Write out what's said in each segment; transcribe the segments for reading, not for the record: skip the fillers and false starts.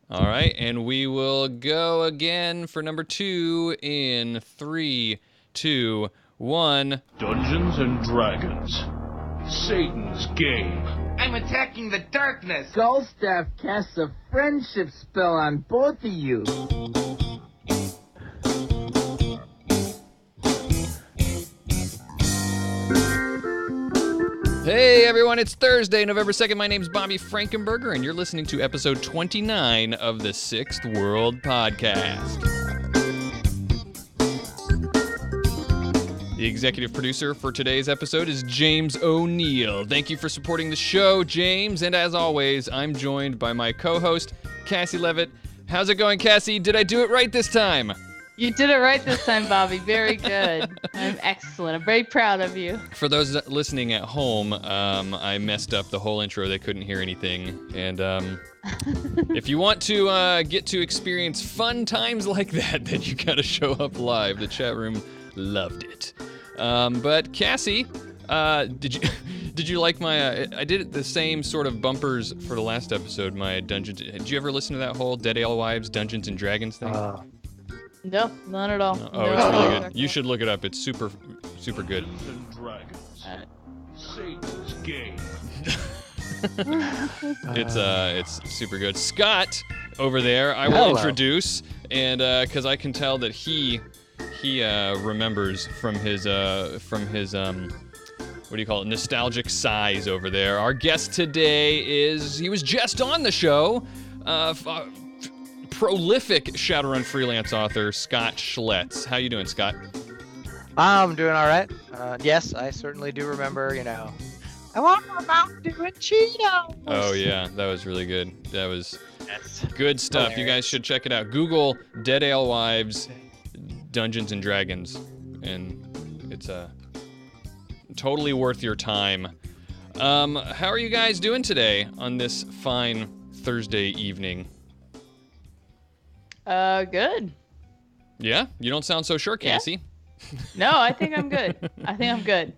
All right, and we will go again for number 2 in 3, 2, 1. Dungeons and Dragons. Satan's game. I'm attacking the darkness. Skullstaff casts a friendship spell on both of you. Hey everyone, it's Thursday, November 2nd. My name's Bobby Frankenberger, and you're listening to episode 29 of the Sixth World Podcast. The executive producer for today's episode is James O'Neill. Thank you for supporting the show, James, and as always, I'm joined by my co-host, Cassie Levitt. How's it going, Cassie? Did I do it right this time? You did it right this time, Bobby. Very good. I'm excellent. I'm very proud of you. For those listening at home, I messed up the whole intro. They couldn't hear anything. And if you want to get to experience fun times like that, then you got to show up live. The chat room loved it. But Cassie, did you like my? I did the same sort of bumpers for the last episode. My Dungeons. Did you ever listen to that whole Dead Alewives Dungeons and Dragons thing? No, none at all. No. Oh, it's really good. You should look it up. It's super, super good. Dungeons and Dragons. Satan's game. It's super good. Scott over there, I will introduce, and because I can tell that he remembers from his what do you call it, nostalgic sighs over there. Our guest today he was just on the show, prolific Shadowrun freelance author Scott Scheltz. How you doing, Scott? I'm doing all right. Yes, I certainly do remember, I want more Mountain Dew and Cheetos. Oh yeah, that was really good. That was good stuff. Hilarious. You guys should check it out. Google Dead Alewives Dungeons and Dragons, and it's totally worth your time. How are you guys doing today on this fine Thursday evening? Good. Yeah? You don't sound so sure, Cassie. Yeah. No, I think I'm good.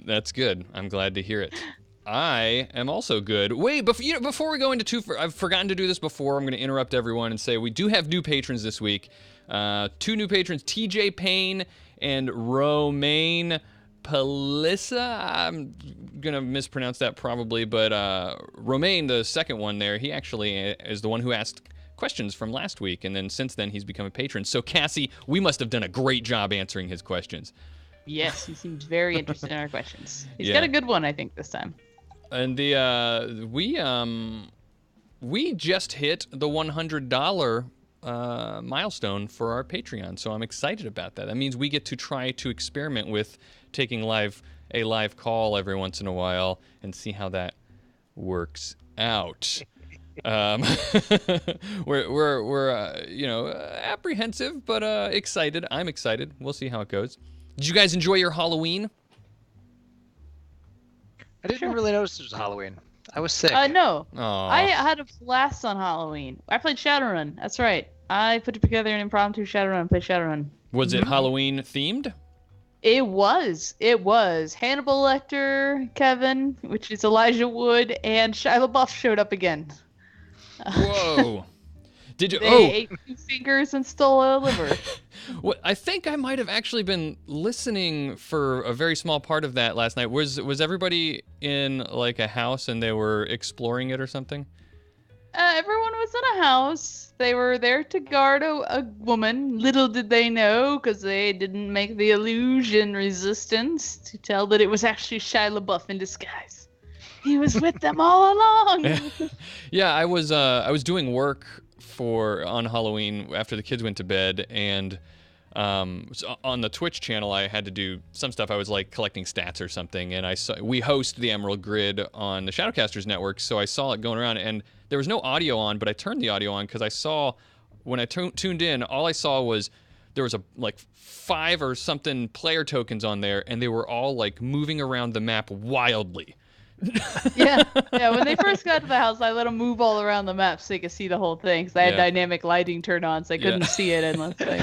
That's good. I'm glad to hear it. I am also good. Wait, before we go into I've forgotten to do this before. I'm going to interrupt everyone and say we do have new patrons this week. 2 new patrons, TJ Payne and Romain. Pelisse, I'm going to mispronounce that probably, but Romain, the second one there, he actually is the one who asked questions from last week, and then since then he's become a patron. So Cassie, we must have done a great job answering his questions. Yes, he seems very interested in our questions. He's got a good one, I think, this time. And we just hit the $100 milestone for our Patreon, so I'm excited about that. That means we get to try to experiment with taking a live call every once in a while and see how that works out. We're apprehensive but excited. I'm excited. We'll see how it goes. Did you guys enjoy your Halloween? I didn't really notice it was Halloween. I was sick. No. Aww. I had a blast on Halloween. I played Shadowrun. That's right. I put together an impromptu Shadowrun. Played Shadowrun. Was it Halloween themed? It was. Hannibal Lecter, Kevin, which is Elijah Wood, and Shia LaBeouf showed up again. Whoa. Did you? They ate 2 fingers and stole a liver. Well, I think I might have actually been listening for a very small part of that last night. Was everybody in like a house and they were exploring it or something? Everyone was in a house. They were there to guard a woman. Little did they know, because they didn't make the illusion resistance to tell that it was actually Shia LaBeouf in disguise. He was with them all along. Yeah, I was doing work on Halloween after the kids went to bed, and so on the Twitch channel I had to do some stuff. I was like collecting stats or something, and we host the Emerald Grid on the Shadowcasters Network, so I saw it going around, and there was no audio on, but I turned the audio on because I saw when I tuned in, all I saw was there was like 5 or something player tokens on there, and they were all like moving around the map wildly. Yeah. When they first got to the house, I let them move all around the map so they could see the whole thing. Because I had dynamic lighting turned on, so I couldn't see it unless they...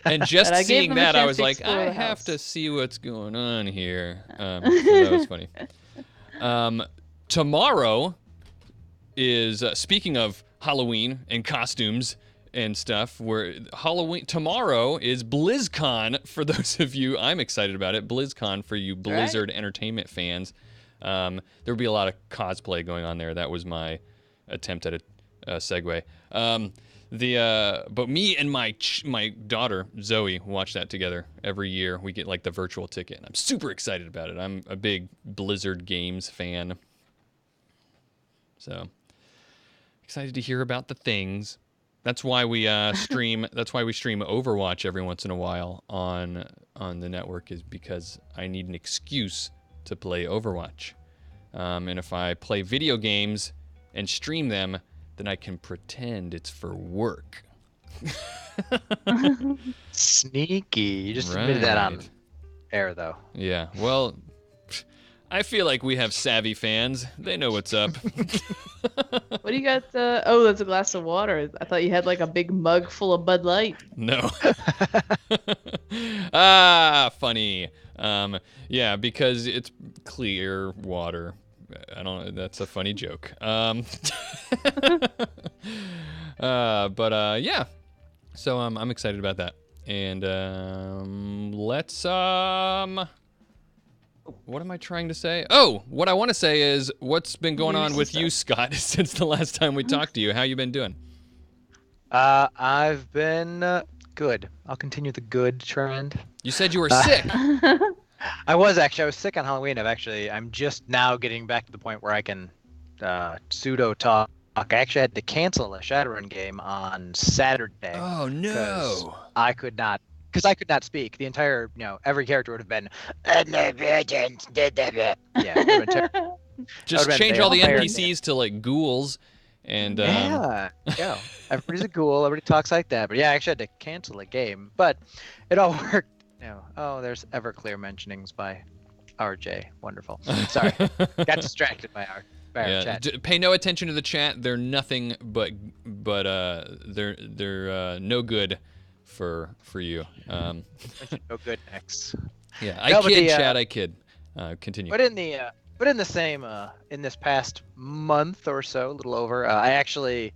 And just seeing that, I was like, I have to see what's going on here. So that was funny. Tomorrow is, speaking of Halloween and costumes and stuff. Where Halloween tomorrow is Blizzcon for those of you. I'm excited about it. Blizzcon for you Blizzard Entertainment fans. There will be a lot of cosplay going on there. That was my attempt at a segue. But me and my daughter Zoe watch that together every year. We get like the virtual ticket, and I'm super excited about it. I'm a big Blizzard games fan, so excited to hear about the things. That's why we stream. That's why we stream Overwatch every once in a while on the network, is because I need an excuse to play Overwatch. And if I play video games and stream them, then I can pretend it's for work. Sneaky. You just admitted that on air, though. Yeah. Well, I feel like we have savvy fans. They know what's up. What do you got? Oh, that's a glass of water. I thought you had like a big mug full of Bud Light. No. Funny. Yeah, because it's clear water. I don't know. That's a funny joke. Yeah. So I'm excited about that. And let's what am I trying to say? Oh, what I want to say is what's been going on with you, Scott, since the last time we talked to you. How you been doing? I've been good. I'll continue the good trend. You said you were sick. I was sick on Halloween. I'm just now getting back to the point where I can pseudo talk. I actually had to cancel a Shadowrun game on Saturday. Oh no! I could not speak. The entire, every character would have been. Yeah. Just change all the NPCs to like ghouls, and yeah. Everybody's a ghoul. Everybody talks like that. But yeah, I actually had to cancel a game, but it all worked. Oh, there's Everclear mentionings by RJ. Wonderful. Sorry, got distracted by our chat. Pay no attention to the chat. They're nothing but they're no good for you. No good next. Yeah, I kid, chat. I kid. Continue. But in the same in this past month or so, a little over, I actually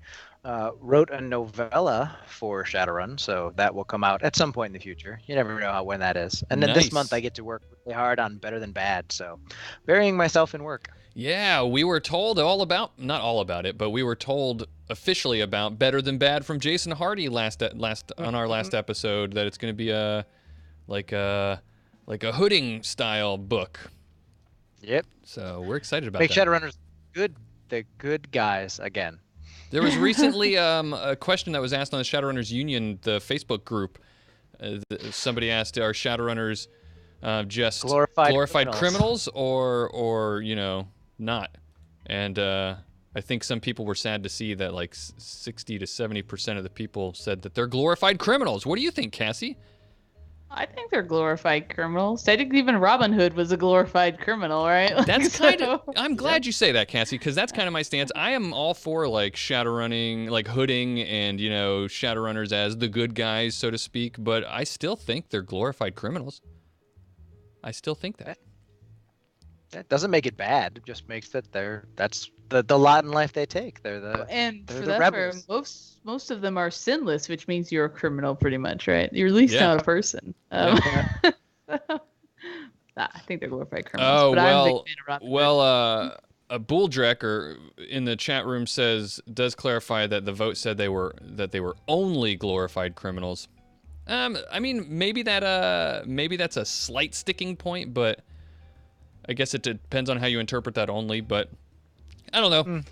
wrote a novella for Shadowrun, so that will come out at some point in the future. You never know when that is. And then this month I get to work really hard on Better Than Bad, so burying myself in work. Yeah, we were told not all about it, but we were told officially about Better Than Bad from Jason Hardy last on our last episode, that it's going to be a hooding style book. Yep. So we're excited about Make that. Shadowrunners good. They're good guys again. There was recently a question that was asked on the Shadowrunners Union, the Facebook group. Somebody asked, "Are Shadowrunners just glorified criminals or not?" And I think some people were sad to see that like 60 to 70% of the people said that they're glorified criminals. What do you think, Cassie? I think they're glorified criminals. I think even Robin Hood was a glorified criminal, right? That's kind of. I'm glad you say that, Cassie, because that's kind of my stance. I am all for like Shadowrunning, like hooding, and Shadowrunners as the good guys, so to speak. But I still think they're glorified criminals. I still think that. That doesn't make it bad. It just makes that that's the lot in life they take. They're the rebels. Most of them are sinless, which means you're a criminal, pretty much, right? You're at least not a person. I think they're glorified criminals. Oh, but I'm a big fan of Robin Hood. A bull drekker in the chat room does clarify that the vote said they were only glorified criminals. I mean, maybe that's a slight sticking point, but I guess it depends on how you interpret that only. But I don't know.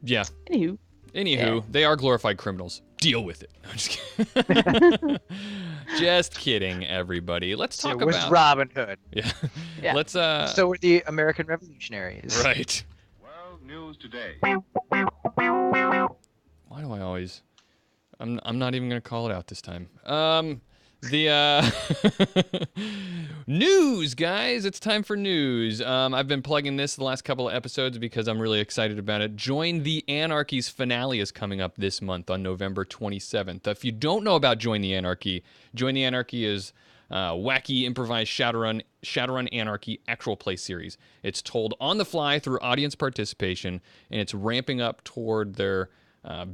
Yeah. Anywho, They are glorified criminals. Deal with it. No, I'm just kidding. Just kidding, everybody. Let's talk about Robin Hood. Yeah. Let's So were the American Revolutionaries. Right. World news today. Why do I always? I'm not even gonna call it out this time. The news, guys. It's time for news. I've been plugging this the last couple of episodes because I'm really excited about it. Join the Anarchy's finale is coming up this month on November 27th. If you don't know about Join the Anarchy is wacky improvised Shadowrun Anarchy actual play series. It's told on the fly through audience participation, and it's ramping up toward their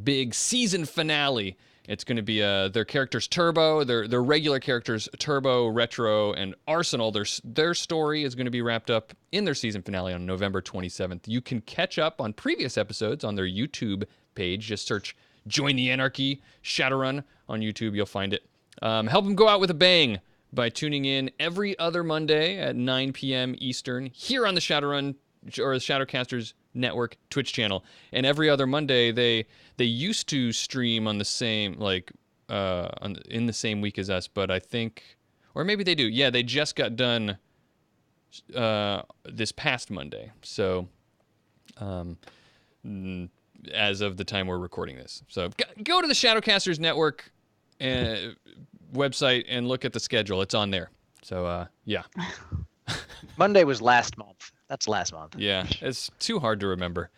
big season finale. It's going to be their characters Turbo, their regular characters Turbo, Retro, and Arsenal. Their story is going to be wrapped up in their season finale on November 27th. You can catch up on previous episodes on their YouTube page. Just search Join the Anarchy Shadowrun on YouTube. You'll find it. Help them go out with a bang by tuning in every other Monday at 9 p.m. Eastern here on the Shadowrun or the Shadowcasters Network Twitch channel. And every other Monday, they used to stream on the same in the same week as us, but I think, or maybe they do. Yeah, they just got done this past Monday. So, as of the time we're recording this, so go to the Shadowcasters Network website and look at the schedule. It's on there. So yeah. Monday was last month. That's last month. Yeah, it's too hard to remember.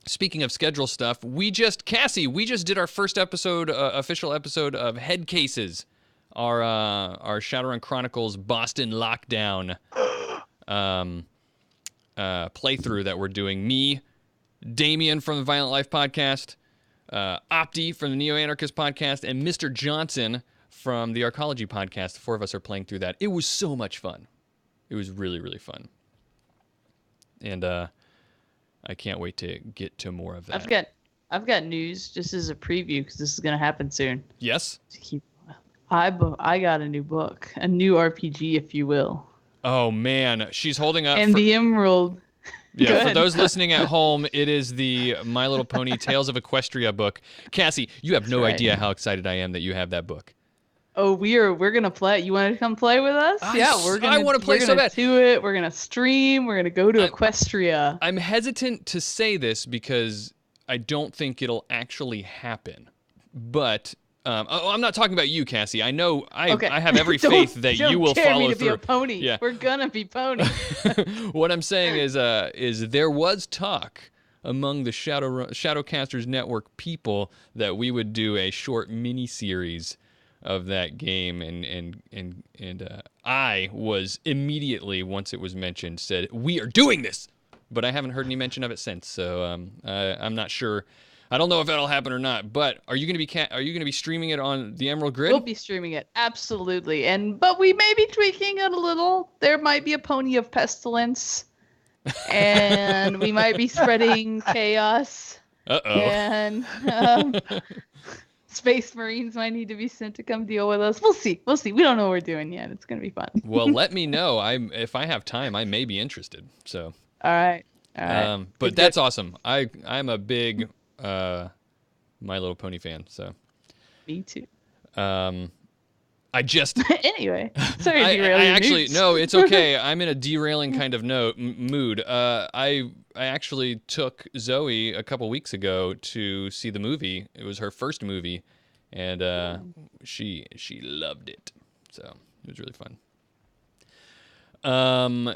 Speaking of schedule stuff, Cassie, we just did our first episode, official episode of Head Cases, our Shadowrun Chronicles Boston Lockdown playthrough that we're doing. Me, Damien from the Violent Life podcast, Opti from the Neo-Anarchist podcast, and Mr. Johnson from the Arcology podcast. The four of us are playing through that. It was so much fun. It was really, really fun. And I can't wait to get to more of that. I've got news just as a preview because this is going to happen soon. Yes? I got a new book, a new RPG, if you will. Oh, man. She's holding up... And the Emerald... Yeah, for those listening at home, it is the My Little Pony Tales of Equestria book. Cassie, you have no idea how excited I am that you have that book. Oh, we're gonna play. You want to come play with us? I want to play so bad. Do it. We're gonna stream. We're gonna go to Equestria. I'm hesitant to say this because I don't think it'll actually happen. But I'm not talking about you, Cassie. I know I have every faith that you will follow me to through. Be a pony. Yeah. We're gonna be pony. What I'm saying is there was talk among the Shadowcasters Network people that we would do a short mini series of that game, and I was immediately, once it was mentioned, said we are doing this, but I haven't heard any mention of it since. So I'm not sure. I don't know if that'll happen or not. But are you gonna be streaming it on the Emerald Grid? We'll be streaming it, absolutely. But we may be tweaking it a little. There might be a pony of pestilence, and we might be spreading chaos. And Space Marines might need to be sent to come deal with us. We'll see. We don't know what we're doing yet. It's going to be fun. Well, let me know. If I have time, I may be interested. So. All right. But that's awesome. I'm a big My Little Pony fan. So. Me too. Anyway. Sorry to derail I your actually news. no, it's okay. I'm in a derailing kind of mood. I actually took Zoe a couple weeks ago to see the movie. It was her first movie, and she loved it. So it was really fun.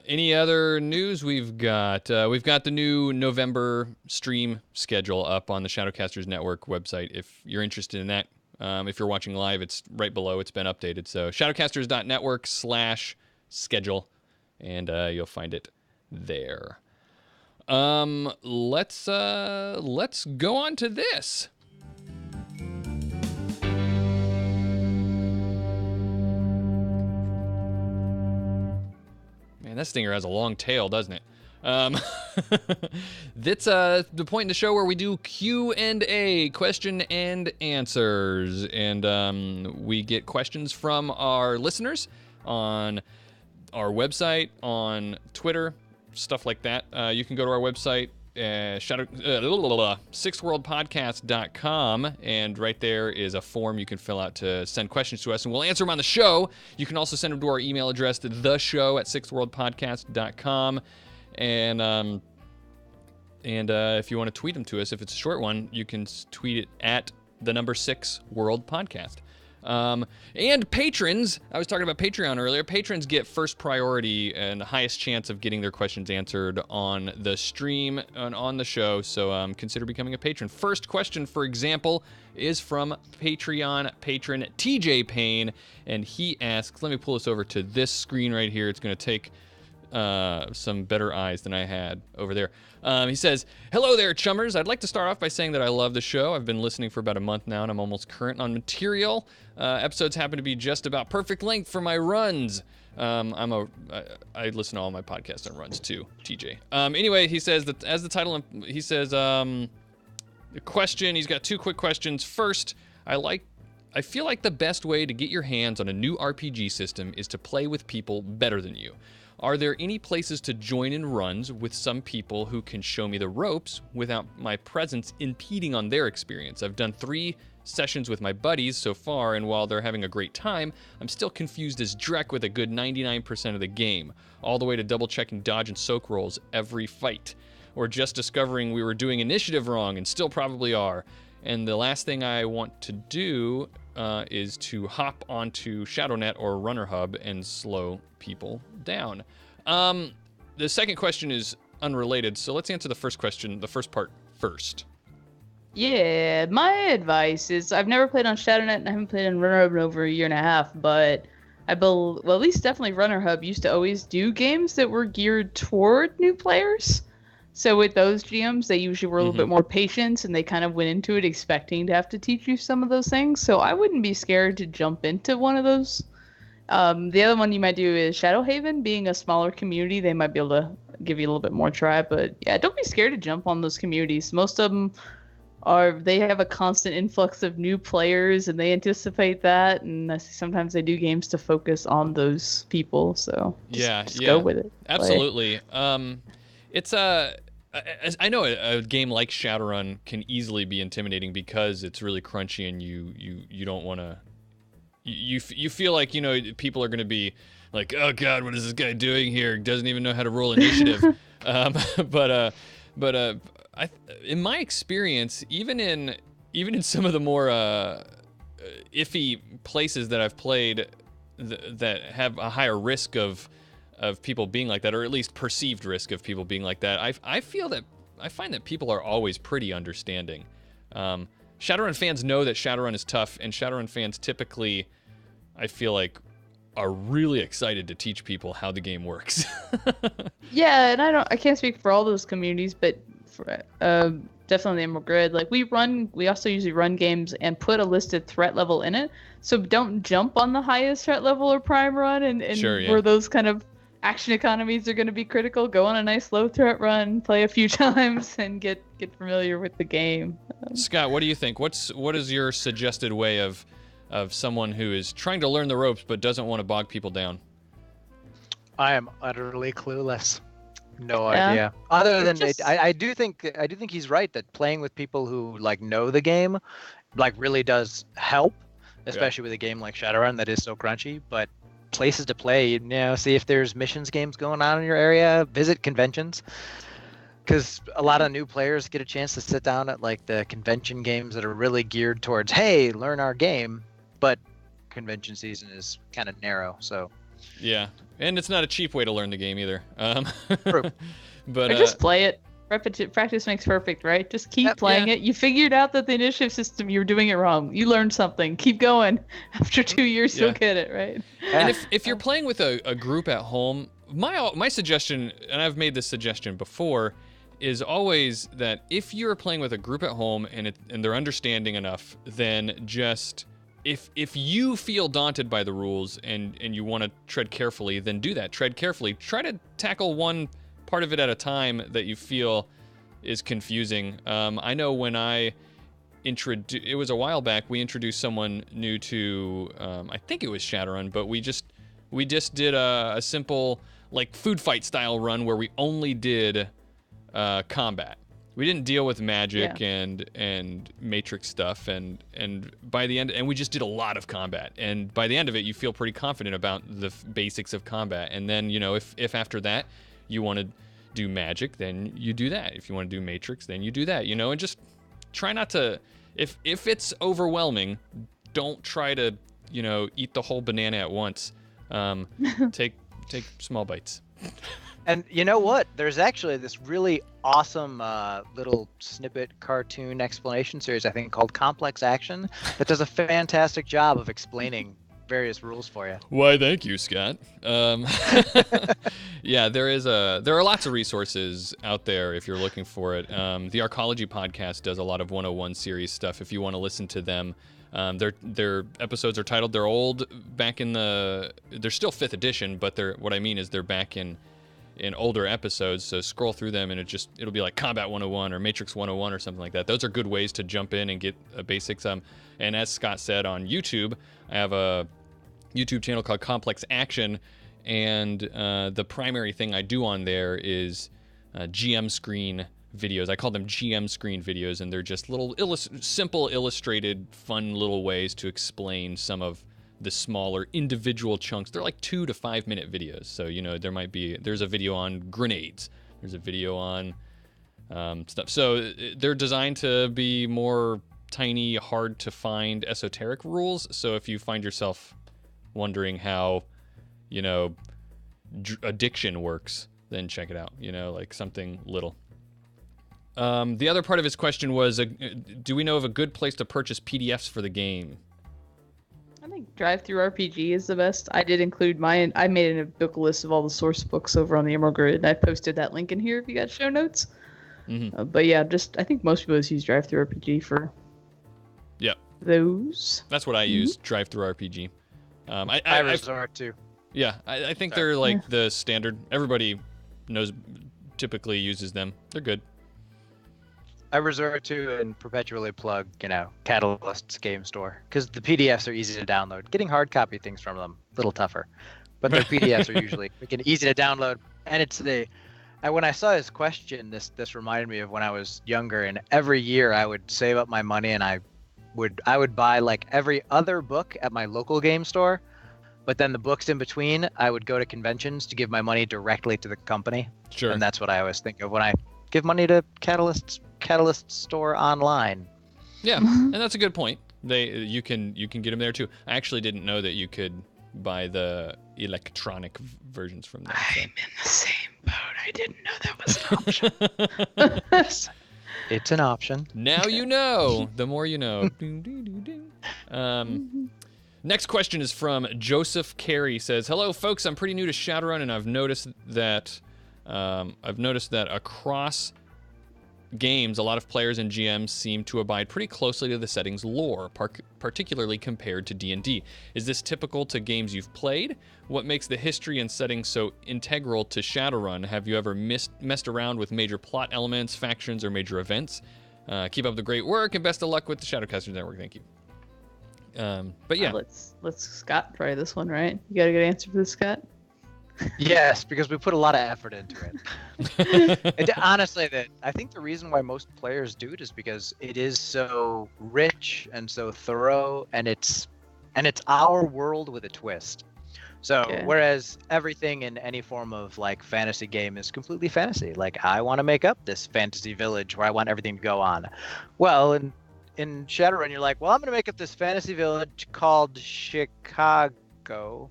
Any other news we've got? We've got the new November stream schedule up on the Shadowcasters Network website. If you're interested in that. If you're watching live, it's right below. It's been updated. So shadowcasters.network/schedule, and you'll find it there. Let's go on to this. Man, that stinger has a long tail, doesn't it? That's the point in the show where we do Q&A, question and answers, and we get questions from our listeners on our website, on Twitter, stuff like that. You can go to our website, sixthworldpodcast.com, and right there is a form you can fill out to send questions to us, and we'll answer them on the show. You can also send them to our email address, theshow@sixthworldpodcast.com. And if you want to tweet them to us, if it's a short one, you can tweet it at the number 6 World Podcast. And patrons, I was talking about Patreon earlier, patrons get first priority and the highest chance of getting their questions answered on the stream and on the show, so consider becoming a patron. First question, for example, is from Patreon patron TJ Payne, and he asks, let me pull this over to this screen right here. It's going to take some better eyes than I had over there. He says, hello there, chummers. I'd like to start off by saying that I love the show. I've been listening for about a month now, and I'm almost current on material. Episodes happen to be just about perfect length for my runs. I listen to all my podcasts on runs too, TJ. Anyway, he says that as the title, he says, the question, he's got two quick questions. First, I feel like the best way to get your hands on a new RPG system is to play with people better than you. Are there any places to join in runs with some people who can show me the ropes without my presence impeding on their experience? I've done 3 sessions with my buddies so far, and while they're having a great time, I'm still confused as drek with a good 99% of the game, all the way to double-checking dodge and soak rolls every fight, or just discovering we were doing initiative wrong and still probably are. And the last thing I want to do is to hop onto ShadowNet or RunnerHub and slow people down. The second question is unrelated, so let's answer the first question, the first part first. Yeah, my advice is I've never played on ShadowNet and I haven't played on RunnerHub in over a year and a half, but at least definitely RunnerHub used to always do games that were geared toward new players. So with those GMs, they usually were a little bit more patient, and they kind of went into it expecting to have to teach you some of those things. So I wouldn't be scared to jump into one of those. The other one you might do is Shadowhaven. Being a smaller community, they might be able to give you a little bit more try. But yeah, don't be scared to jump on those communities. Most of them they have a constant influx of new players, and they anticipate that. And sometimes they do games to focus on those people. So just go with it. Absolutely. It's I know a game like Shadowrun can easily be intimidating because it's really crunchy, and you don't want to. You feel like people are going to be like, oh god, what is this guy doing here? Doesn't even know how to roll initiative. But in my experience, even in some of the more iffy places that I've played that have a higher risk of people being like that, or at least perceived risk of people being like that, I find that people are always pretty understanding. Shadowrun fans know that Shadowrun is tough, and Shadowrun fans typically, I feel like, are really excited to teach people how the game works. Yeah, and I can't speak for all those communities, but for, definitely in Madrid, like we also usually run games and put a listed threat level in it. So don't jump on the highest threat level or prime run, and sure, yeah. Where those kind of action economies are going to be critical. Go on a nice low threat run, play a few times, and get familiar with the game. Scott, what do you think? What is your suggested way of someone who is trying to learn the ropes but doesn't want to bog people down? I am utterly clueless. No idea. Other than I do think he's right that playing with people who know the game really does help, especially with a game like Shadowrun that is so crunchy. But places to play, see if there's missions games going on in your area, visit conventions, because a lot of new players get a chance to sit down at the convention games that are really geared towards, hey, learn our game, but convention season is kind of narrow, so yeah, and it's not a cheap way to learn the game either. True. But or just play it. Practice makes perfect, right? Just keep playing it. You figured out that the initiative system, you were doing it wrong. You learned something. Keep going. After 2 years, you'll get it, right? And if you're playing with a group at home, my suggestion, and I've made this suggestion before, is always that if you're playing with a group at home and they're understanding enough, then just if you feel daunted by the rules and you want to tread carefully, then do that. Tread carefully. Try to tackle one part of it at a time that you feel is confusing. I know when it was a while back, we introduced someone new to, I think it was Shadowrun, but we just did a simple food fight style run where we only did combat. We didn't deal with magic and matrix stuff, and by the end, and we just did a lot of combat. And by the end of it, you feel pretty confident about the basics of combat. And then if after that you want to do magic, then you do that. If you want to do matrix, then you do that. And just try not to. If it's overwhelming, don't try to eat the whole banana at once. Take small bites. And you know what? There's actually this really awesome little snippet cartoon explanation series, I think, called Complex Action, that does a fantastic job of explaining various rules for you. Why, thank you, Scott. Yeah, there are lots of resources out there if you're looking for it. The Arcology podcast does a lot of 101 series stuff if you want to listen to them. Their episodes are titled, they're old, back in they're still 5th edition, but they're back in older episodes, so scroll through them and it'll be like Combat 101 or Matrix 101 or something like that. Those are good ways to jump in and get basics. And as Scott said, on YouTube, I have a YouTube channel called Complex Action, and the primary thing I do on there is GM screen videos. I call them GM screen videos, and they're just little simple illustrated fun little ways to explain some of the smaller individual chunks. They're like 2 to 5 minute videos. So, there's a video on grenades. There's a video on stuff. So they're designed to be more tiny, hard to find esoteric rules. So if you find yourself wondering how, addiction works, then check it out, like something little. The other part of his question was, do we know of a good place to purchase PDFs for the game? I think Drive-Thru-RPG is the best. I did include mine. I made a book list of all the source books over on the Emerald Grid. I posted that link in here if you got show notes. Mm-hmm. But yeah, I think most people just use Drive-Thru-RPG for those. That's what I use, Drive-Thru-RPG. I resort to. Yeah, I think they're like the standard. Everybody typically uses them. They're good. I resort to and perpetually plug, Catalyst's game store, because the PDFs are easy to download. Getting hard copy things from them, a little tougher, but their PDFs are usually easy to download. And it's when I saw his question, this reminded me of when I was younger, and every year I would save up my money and I would buy like every other book at my local game store, but then the books in between, I would go to conventions to give my money directly to the company. Sure. And that's what I always think of when I give money to Catalyst store online. Yeah, and that's a good point. You can get them there too. I actually didn't know that you could buy the electronic versions from them. I'm in the same boat. I didn't know that was an option. It's an option. Now you know. The more you know. Next question is from Joseph Carey. Says, "Hello, folks. I'm pretty new to Shadowrun, and I've noticed that across games, a lot of players and GMs seem to abide pretty closely to the setting's lore, particularly compared to D&D. Is this typical to games you've played? What makes the history and setting so integral to Shadowrun? Have you ever messed around with major plot elements, factions, or major events? Keep up the great work, and best of luck with the Shadowcasters Network. Thank you." But yeah. Let's Scott try this one, right? You got a good answer for this, Scott? Yes, because we put a lot of effort into it. Honestly, I think the reason why most players do it is because it is so rich and so thorough, and it's our world with a twist. So whereas everything in any form of like fantasy game is completely fantasy, like I want to make up this fantasy village where I want everything to go on. Well, in Shadowrun, you're like, well, I'm going to make up this fantasy village called Chicago.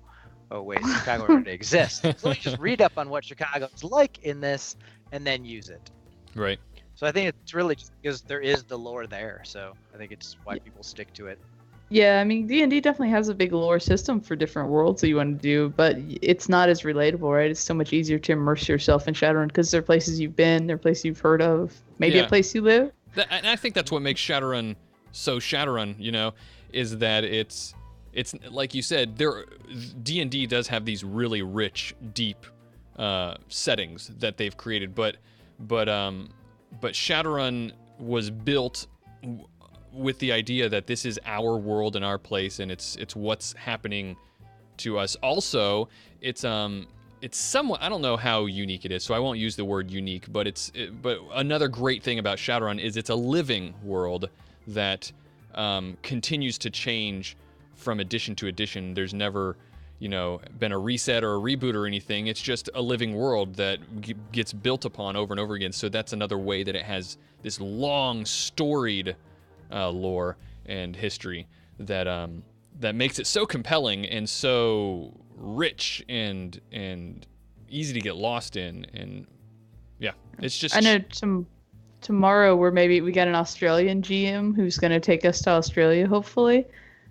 Oh, wait, Chicago already exists. So let me just read up on what Chicago is like in this and then use it. Right. So I think it's really just because there is the lore there. So I think it's why people stick to it. Yeah, I mean, D&D definitely has a big lore system for different worlds that you want to do, but it's not as relatable, right? It's so much easier to immerse yourself in Shadowrun because there are places you've been, there are places you've heard of, maybe a place you live. And I think that's what makes Shadowrun so Shadowrun, is that it's like you said, D&D does have these really rich, deep settings that they've created, but Shadowrun was built with the idea that this is our world and our place, and it's what's happening to us. Also, it's somewhat, I don't know how unique it is, so I won't use the word unique, but but another great thing about Shadowrun is it's a living world that continues to change from edition to edition. There's never, been a reset or a reboot or anything. It's just a living world that gets built upon over and over again. So that's another way that it has this long, storied lore and history that that makes it so compelling and so rich and easy to get lost in. And yeah, it's just. I know tomorrow we got an Australian GM who's going to take us to Australia, hopefully.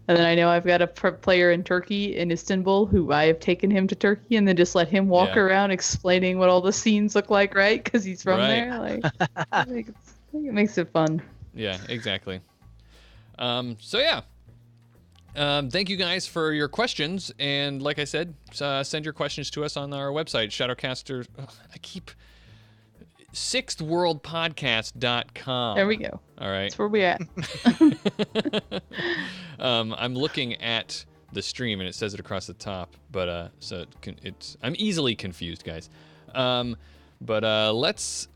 And then I know I've got a player in Turkey, in Istanbul, who I have taken him to Turkey and then just let him walk around explaining what all the scenes look like, right? Because he's from there. Like, I think it makes it fun. Yeah, exactly. So yeah. Thank you guys for your questions. And like I said, send your questions to us on our website, Shadowcasters. sixthworldpodcast.com. There we go. All right. That's where we at. I'm looking at the stream and it says it across the top, but I'm easily confused, guys. But let's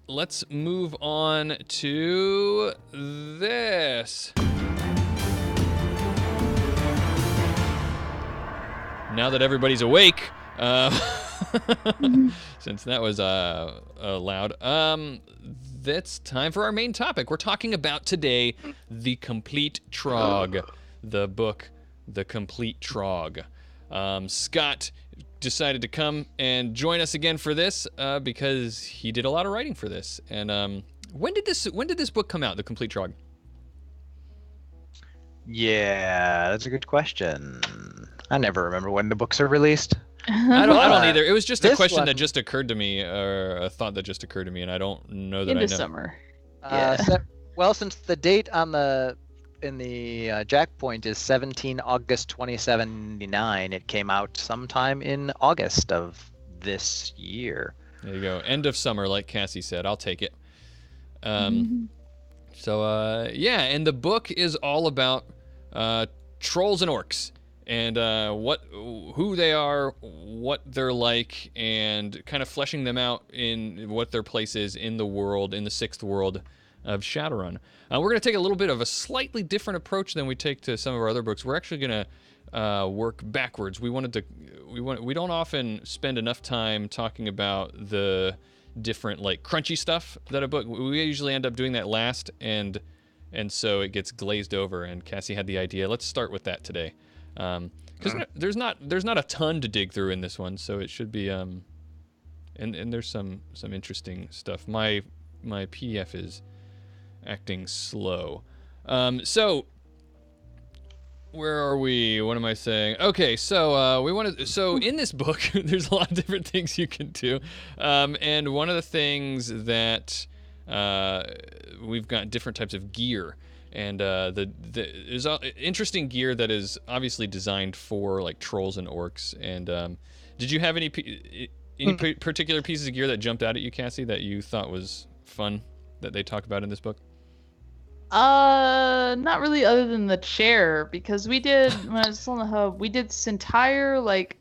move on to this. Now that everybody's awake, since that was loud, that's time for our main topic. We're talking about today the Complete Trog, the book, The Complete Trog. Scott decided to come and join us again for this because he did a lot of writing for this. And when did this book come out, The Complete Trog? Yeah, that's a good question. I never remember when the books are released. I don't either. It was just a This question one- that just occurred to me, or a thought that just occurred to me, and I don't know that Into I know. summer. Well, since the date in the Jack Point is 17 August 2079, it came out sometime in August of this year. There you go. End of summer, like Cassie said. I'll take it. So yeah, and the book is all about trolls and orcs, and who they are, what they're like, and kind of fleshing them out in what their place is in the world, in the sixth world of Shadowrun. We're going to take a little bit of a slightly different approach than we take to some of our other books. We're actually going to work backwards. We don't often spend enough time talking about the different like crunchy stuff that a book. We usually end up doing that last, and so it gets glazed over. And Cassie had the idea. Let's start with that today, because there's not a ton to dig through in this one, so it should be and there's some interesting stuff. My PDF is acting slow. So where are we? What am I saying? Okay, so so in this book, there's a lot of different things you can do, and one of the things that we've got different types of gear, and there's interesting gear that is obviously designed for like trolls and orcs. And did you have any particular pieces of gear that jumped out at you, Cassie, that you thought was fun that they talk about in this book? Not really, other than the chair, because when I was on the hub, we did this entire like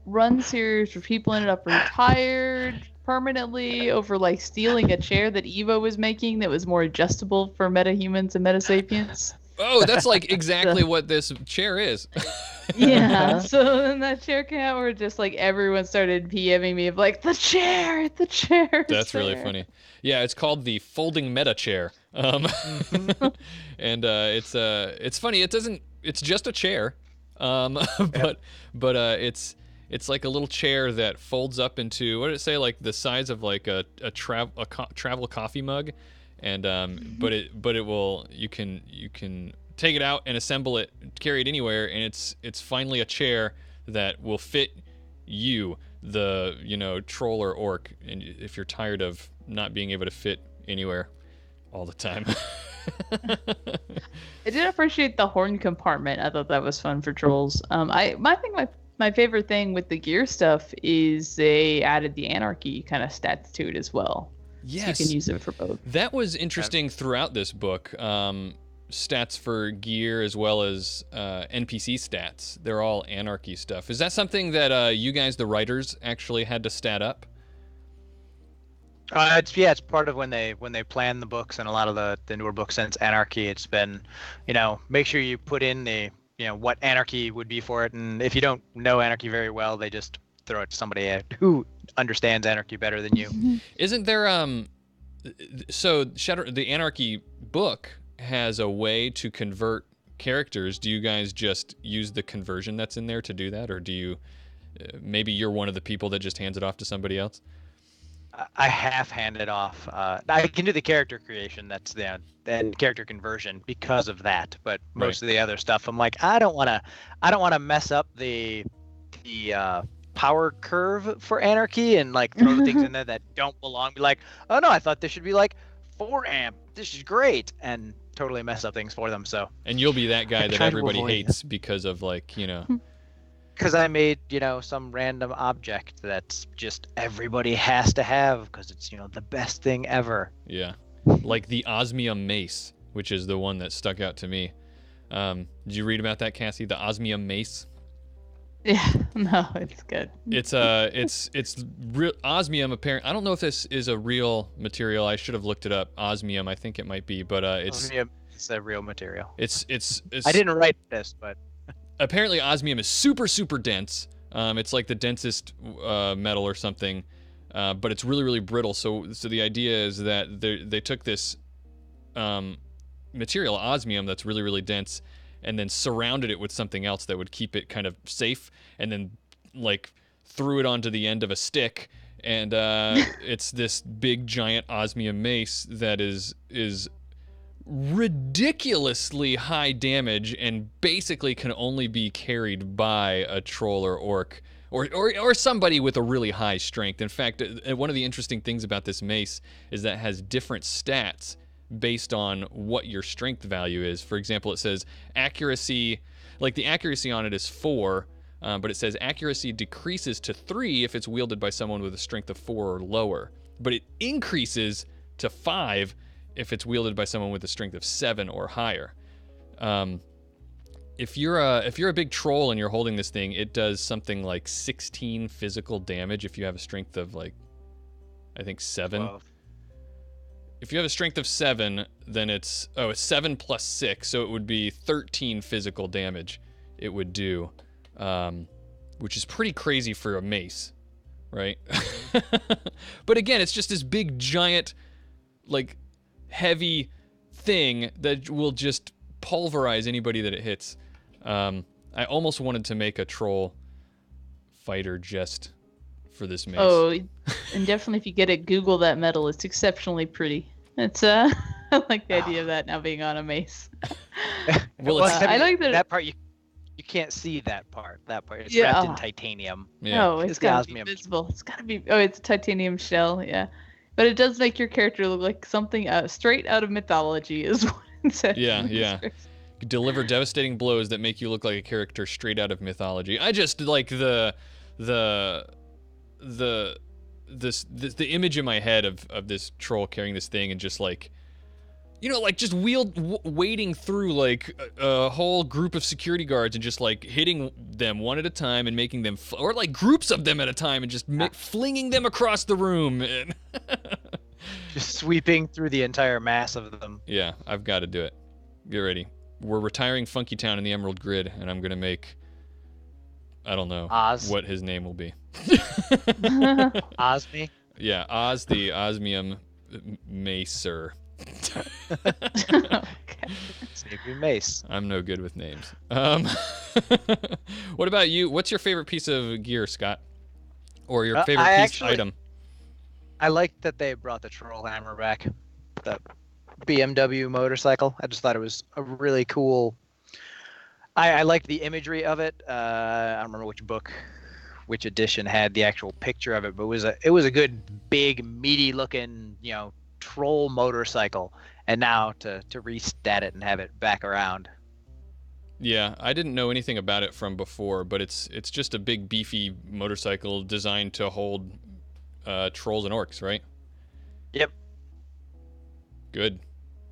run series where people ended up retired permanently over like stealing a chair that Evo was making that was more adjustable for metahumans and metasapiens. Oh, that's like exactly what this chair is. Yeah, so then that chair came out where just like everyone started PMing me of like, the chair. That's really funny. Yeah, it's called the folding meta chair. And it's funny. It's just a chair, but it's like a little chair that folds up into, what did it say, like the size of like a travel coffee mug, and but it will, you can take it out and assemble it, carry it anywhere, and it's finally a chair that will fit you, the troll or orc, and if you're tired of not being able to fit anywhere all the time. I did appreciate the horn compartment. I thought that was fun for trolls. My favorite thing with the gear stuff is they added the Anarchy kind of stats to it as well. Yes, so you can use it for both. That was interesting throughout this book. Stats for gear as well as NPC stats. They're all Anarchy stuff. Is that something that you guys, the writers, actually had to stat up? It's part of when they plan the books, and a lot of the newer books since Anarchy, it's been, make sure you put in the, what Anarchy would be for it, and if you don't know Anarchy very well, they just throw it to somebody who understands Anarchy better than you. Isn't there so the Anarchy book has a way to convert characters, do you guys just use the conversion that's in there to do that, or do you maybe you're one of the people that just hands it off to somebody else? I half hand it off. I can do the character creation, that's the and character conversion because of that. But most of the other stuff, I'm like, I don't want to mess up the power curve for Anarchy and like throw things in there that don't belong. Be like, oh no, I thought this should be like 4 amp. This is great, and totally mess up things for them. So. And you'll be that guy that everybody hates because of like, you know. Because I made, some random object that's just everybody has to have because it's, the best thing ever. Yeah. Like the osmium mace, which is the one that stuck out to me. Did you read about that, Cassie? The osmium mace? Yeah, no, it's good. It's real osmium apparent. I don't know if this is a real material. I should have looked it up. Osmium, I think it might be, but it's osmium is a real material. It's I didn't write this, but apparently osmium is super, super dense. It's like the densest metal or something, but it's really, really brittle. So the idea is that they took this material, osmium, that's really, really dense, and then surrounded it with something else that would keep it kind of safe, and then like threw it onto the end of a stick, and it's this big, giant osmium mace that is ridiculously high damage and basically can only be carried by a troll or orc or somebody with a really high strength. In fact, one of the interesting things about this mace is that it has different stats based on what your strength value is. For example, it says accuracy, like the accuracy on it is 4, but it says accuracy decreases to 3 if it's wielded by someone with a strength of 4 or lower, but it increases to 5 if it's wielded by someone with a strength of 7 or higher. If you're a big troll and you're holding this thing, it does something like 16 physical damage if you have a strength of like, I think 7. 12. If you have a strength of 7, then it's 7 plus 6, so it would be 13 physical damage it would do, which is pretty crazy for a mace, right? But again, it's just this big, giant, like, heavy thing that will just pulverize anybody that it hits. I almost wanted to make a troll fighter just for this mace. Oh, and definitely if you get it, Google that metal. It's exceptionally pretty. It's I like the idea of that now being on a mace. Well, I like that part. You can't see that part. That part. It's Yeah. wrapped in titanium. Yeah. No, it's It's gotta be osmium. visible. It's gotta be. Oh, it's a titanium shell. Yeah, but it does make your character look like something straight out of mythology, is what it says. Yeah, in the yeah. script. Deliver devastating blows that make you look like a character straight out of mythology. I just like the image in my head of this troll carrying this thing and just like, like just wading through like a whole group of security guards and just like hitting them one at a time and making them, or like groups of them at a time and just flinging them across the room. And Just sweeping through the entire mass of them. yeah, I've got to do it. Get ready. We're retiring Funky Town in the Emerald Grid, and I'm gonna make, I don't know Oz. what his name will be. Osmi. Yeah, Oz the Osmium Macer. Okay. Sneaky mace. I'm no good with names. What about you? What's your favorite piece of gear, Scott? Or your favorite item? I like that they brought the troll hammer back. The BMW motorcycle. I just thought it was a really cool. I liked the imagery of it. I don't remember which edition had the actual picture of it, but it was a good, big, meaty looking, troll motorcycle. And now to restat it and have it back around. Yeah, I didn't know anything about it from before, but it's just a big, beefy motorcycle designed to hold trolls and orcs, right? Yep. Good.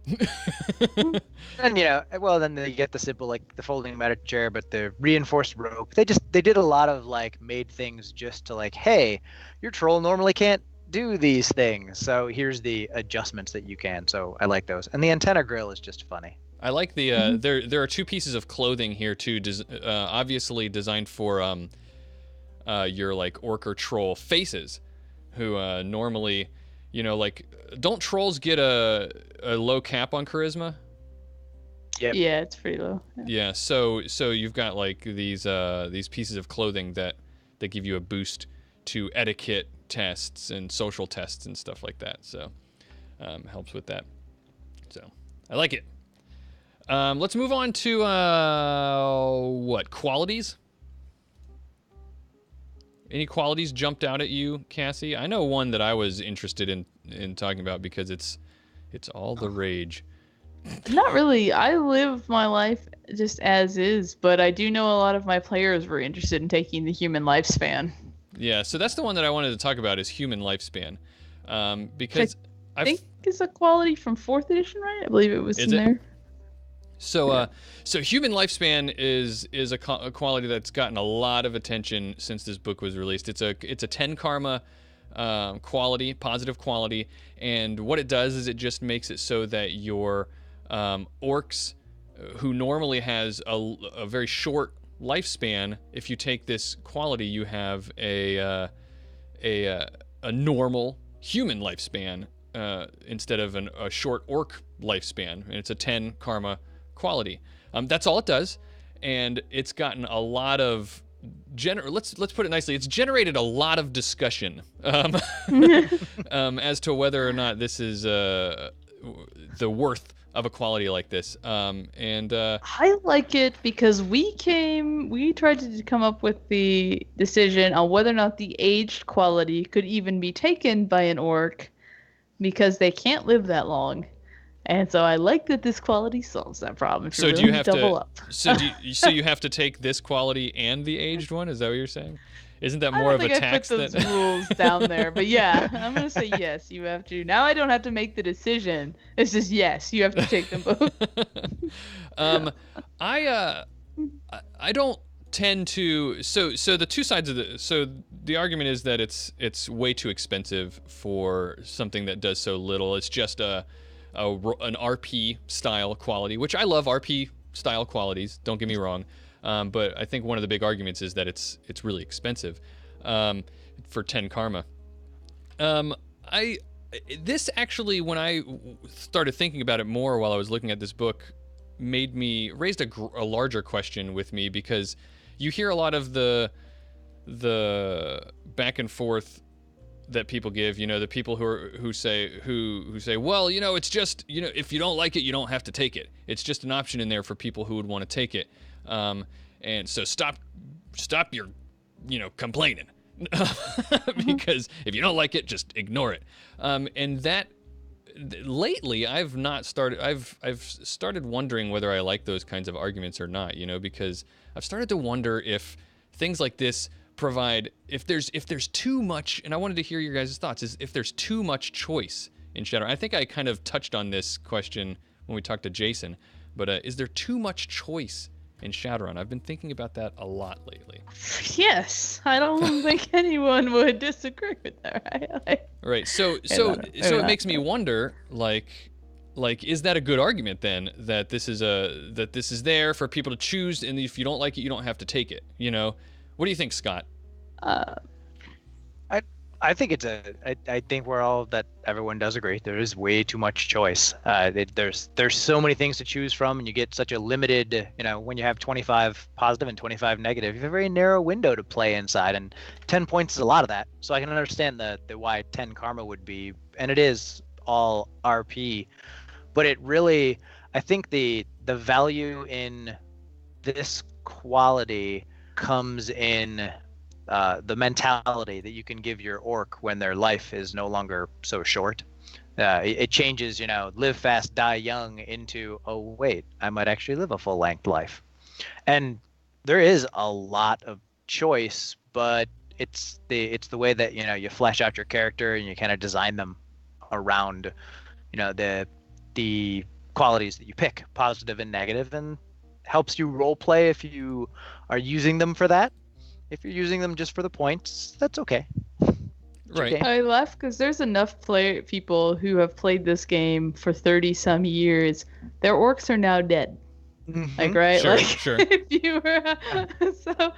And then they get the simple, like the folding matter chair, but the reinforced rope. They did a lot of like made things just to like, hey, your troll normally can't do these things, so here's the adjustments that you can. So I like those. And the antenna grill is just funny. I like the there are 2 pieces of clothing here too, obviously designed for your like orc or troll faces, who normally, like, don't trolls get a low cap on charisma? Yep. Yeah, it's pretty low. Yeah, so you've got like these pieces of clothing that give you a boost to etiquette tests and social tests and stuff like that. So helps with that. So I like it. Let's move on to what qualities? Any qualities jumped out at you, Cassie? I know one that I was interested in talking about because it's all the rage. Not really. I live my life just as is, but I do know a lot of my players were interested in taking the human lifespan. Yeah, so that's the one that I wanted to talk about is human lifespan, because I think it's a quality from 4th edition, right? I believe it was in there. So, so human lifespan is a quality that's gotten a lot of attention since this book was released. It's a 10 karma quality, positive quality, and what it does is it just makes it so that your orcs, who normally has a very short lifespan, if you take this quality, you have a normal human lifespan instead of a short orc lifespan, and it's a 10 karma quality. That's all it does, and it's gotten a lot of let's put it nicely. It's generated a lot of discussion as to whether or not this is the worth of a quality like this. I like it because we tried to come up with the decision on whether or not the aged quality could even be taken by an orc because they can't live that long. And so I like that this quality solves that problem. So do you have to so you have to take this quality and the aged one? Is that what you're saying? Isn't that more of a tax? I put those rules down there, but yeah, I'm gonna say yes. You have to. Now I don't have to make the decision. It's just yes, you have to take them both. I don't tend to. So the two sides of the argument is that it's way too expensive for something that does so little. It's just an RP style quality, which I love RP style qualities. Don't get me wrong. But I think one of the big arguments is that it's really expensive for 10 karma. This actually, when I started thinking about it more while I was looking at this book, raised a larger question with me, because you hear a lot of the back and forth that people give, the people who say, well, it's just, if you don't like it, you don't have to take it. It's just an option in there for people who would want to take it. And so stop your, complaining, because if you don't like it, just ignore it. And that lately I've started wondering whether I like those kinds of arguments or not, because I've started to wonder if things like this provide, if there's too much, and I wanted to hear your guys' thoughts, is if there's too much choice in Shadowrun. I think I kind of touched on this question when we talked to Jason, but is there too much choice in Shadowrun? I've been thinking about that a lot lately. Yes, I don't think anyone would disagree with that. Right. So it makes me wonder, like, is that a good argument then, that this is there for people to choose, and if you don't like it, you don't have to take it? What do you think, Scott? I think I think everyone does agree. There is way too much choice. There's so many things to choose from, and you get such a limited, when you have 25 positive and 25 negative, you have a very narrow window to play inside, and 10 points is a lot of that. So I can understand the why 10 karma would be, and it is all RP, but it really, I think the value in this quality comes in the mentality that you can give your orc when their life is no longer so short. It changes, live fast, die young into, oh wait, I might actually live a full length life. And there is a lot of choice, but it's the way that, you flesh out your character and you kind of design them around, the qualities that you pick, positive and negative, and helps you role play if you are using them for that. If you're using them just for the points, that's okay. Right. I laugh because there's enough people who have played this game for 30-some years. Their orcs are now dead. Mm-hmm. Like, right? Sure, like, sure. If you were, so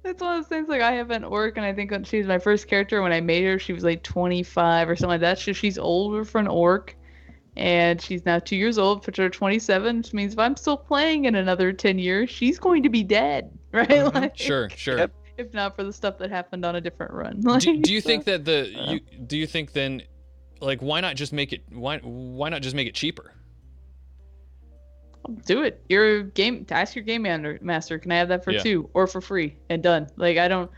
that's one of those things. Like, I have an orc, and I think when she was my first character, when I made her, she was like 25 or something like that. She's older for an orc. And she's now 2 years old, put her 27, which means if I'm still playing in another 10 years, she's going to be dead, right? Mhm. Like, Sure. Yep. if not for the stuff that happened on a different run. Do you think that do you think then, like, why not just make it not just make it cheaper? Do it. Ask your game master. Can I have that for 2 or for free and done? Like, I don't.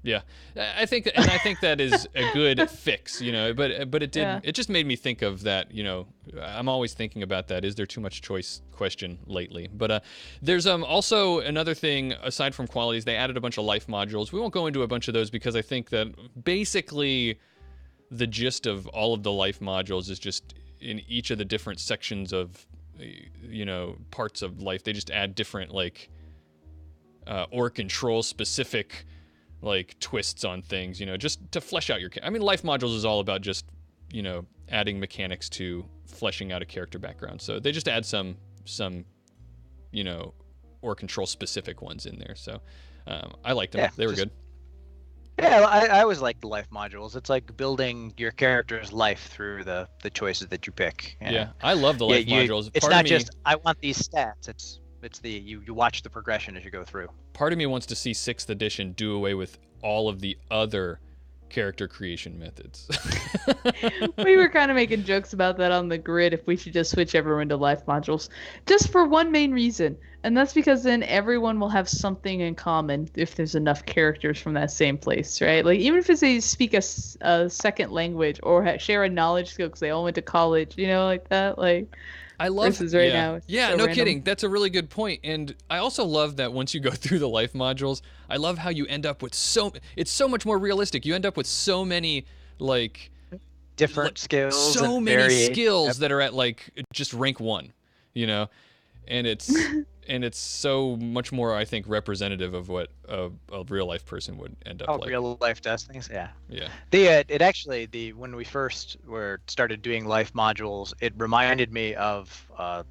Yeah, I think that is a good fix, you know. But it did. Yeah. It just made me think of that. You know, I'm always thinking about that. Is there too much choice question lately? But there's also another thing aside from qualities. They added a bunch of life modules. We won't go into a bunch of those because I think that basically the gist of all of the life modules is just in each of the different sections of, you know, parts of life. They just add different like or control specific like twists on things, you know, just to flesh out your I mean, life modules is all about just, you know, adding mechanics to fleshing out a character background. So they just add some you know, or control specific ones in there. So I liked them. They were good. Yeah, I always like the life modules. It's like building your character's life through the choices that you pick. Yeah, I love the life modules. It's not just I want these stats. It's the you watch the progression as you go through. Part of me wants to see 6th edition do away with all of the other character creation methods. We were kind of making jokes about that on the grid, if we should just switch everyone to life modules. Just for one main reason, and that's because then everyone will have something in common if there's enough characters from that same place, right? Like, even if they speak a second language or share a knowledge skill because they all went to college, you know, like that. Like, I love now. It's yeah, so no random. kidding. That's a really good point. And I also love that once you go through the life modules, I love how you end up with it's so much more realistic. You end up with so many like different skills. So and many skills that are at like just rank 1, you know? And it's so much more, I think, representative of what a real life person would end up like. Real life does things, yeah. Yeah. It actually when we first started doing life modules, it reminded me of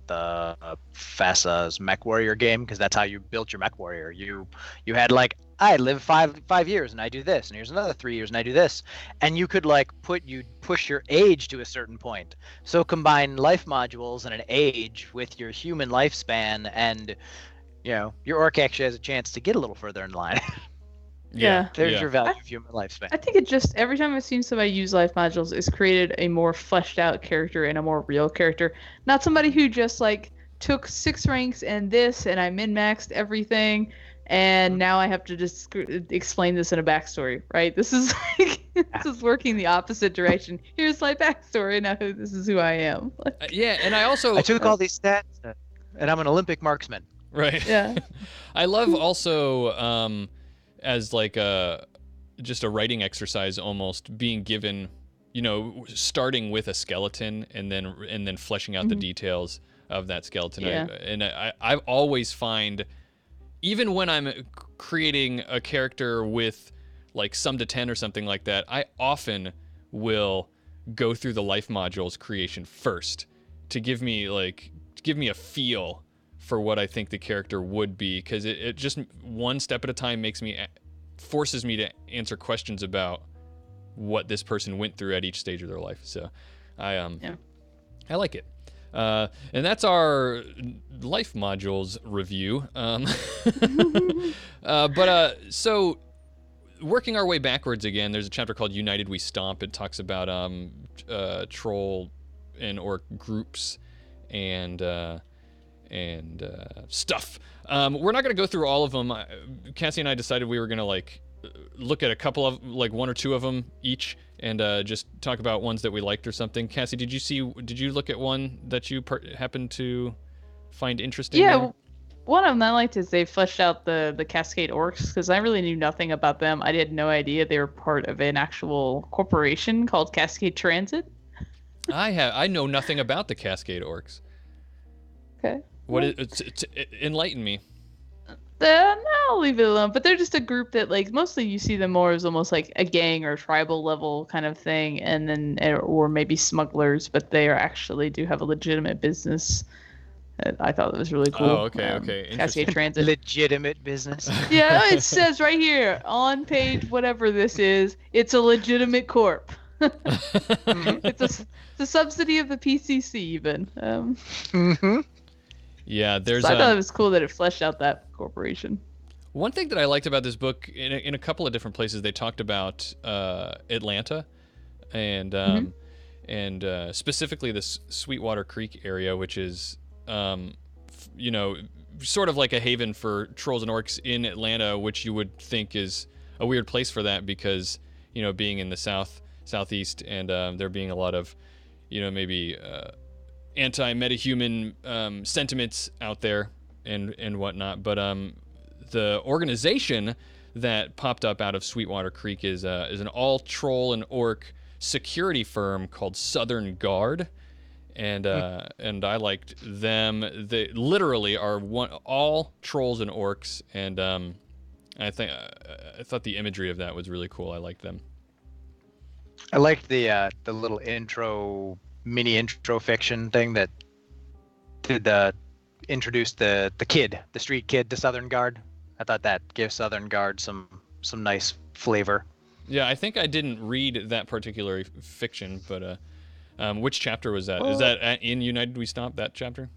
the FASA's Mech Warrior game, because that's how you built your Mech Warrior. You had like, I live 5 years and I do this, and here's another 3 years and I do this, and you could like push your age to a certain point. So combine life modules and an age with your human lifespan, and you know your orc actually has a chance to get a little further in line. Yeah. There's your value of human lifespan. I think it just, every time I've seen somebody use life modules, it's created a more fleshed out character and a more real character. Not somebody who just like took 6 ranks and this, and I min-maxed everything, and now I have to just explain this in a backstory, right? This is like, this is working the opposite direction. Here's my backstory, now this is who I am. Yeah, and I took all these stats, and I'm an Olympic marksman. Right. Yeah. I love also as like just a writing exercise, almost being given, you know, starting with a skeleton and then fleshing out the details of that skeleton. Yeah. I always find, even when I'm creating a character with like sum to 10 or something like that, I often will go through the life modules creation first to give me a feel for what I think the character would be, because it just one step at a time forces me to answer questions about what this person went through at each stage of their life. So I like it. And that's our life modules review. So working our way backwards again, there's a chapter called United We Stomp. It talks about troll and orc groups and stuff. We're not going to go through all of them. Cassie and I decided we were going to look at a couple of, like, 1 or 2 of them each, and just talk about ones that we liked or something. Cassie, did you look at one that you happened to find interesting? Yeah, there? One of them I liked is they fleshed out the Cascade Orcs, because I really knew nothing about them. I had no idea they were part of an actual corporation called Cascade Transit. I know nothing about the Cascade Orcs. Okay. What enlighten me. I'll leave it alone. But they're just a group that, like, mostly you see them more as almost like a gang or tribal level kind of thing, and then or maybe smugglers. But they do have a legitimate business. I thought that was really cool. Oh, okay. Cascade Transit. Legitimate business. Yeah, it says right here on page whatever this is, it's a legitimate corp. It's a subsidy of the PCC even. Yeah, there's. So I thought it was cool that it fleshed out that corporation. One thing that I liked about this book, in a couple of different places, they talked about Atlanta, and specifically this Sweetwater Creek area, which is, sort of like a haven for trolls and orcs in Atlanta, which you would think is a weird place for that because, being in the southeast, and there being a lot of, maybe anti-metahuman sentiments out there and whatnot, but the organization that popped up out of Sweetwater Creek is an all troll and orc security firm called Southern Guard, and I liked them. They literally are all trolls and orcs, and I thought the imagery of that was really cool. I liked them. I liked the little mini intro fiction thing that did introduce the street kid to Southern Guard. I thought that gives Southern Guard some nice flavor. Yeah, I think I didn't read that particular fiction, but which chapter was that? Is that in United We Stomp, that chapter?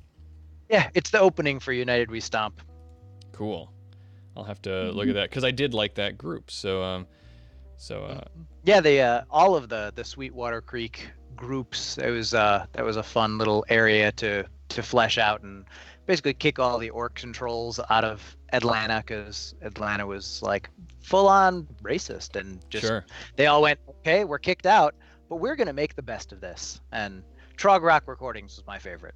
Yeah, it's the opening for United We Stomp. Cool. I'll have to look at that because I did like that group. So yeah, they all of the Sweetwater Creek groups. That was a fun little area to flesh out and basically kick all the orcs and trolls out of Atlanta, because Atlanta was like full on racist, and just They all went, okay, we're kicked out, but we're gonna make the best of this. And Trog Rock Recordings was my favorite.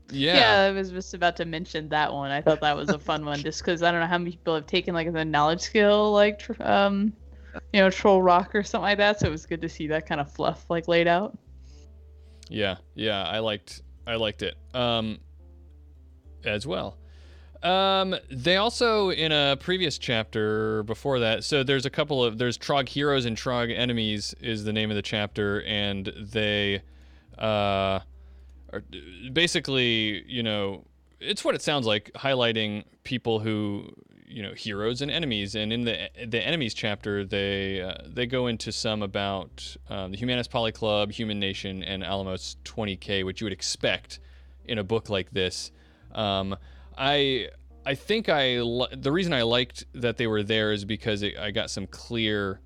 Yeah, I was just about to mention that one. I thought that was a fun one, just because I don't know how many people have taken like the knowledge skill, like troll rock or something like that. So it was good to see that kind of fluff like laid out. Yeah, I liked it as well. They also, in a previous chapter before that, so there's Trog Heroes and Trog Enemies is the name of the chapter, and they are basically, it's what it sounds like, highlighting people who, heroes and enemies. And in the enemies chapter, they go into some about the Humanist Poly Club, Human Nation, and Alamos 20K, which you would expect in a book like this. I think the reason I liked that they were there is because I got some clarity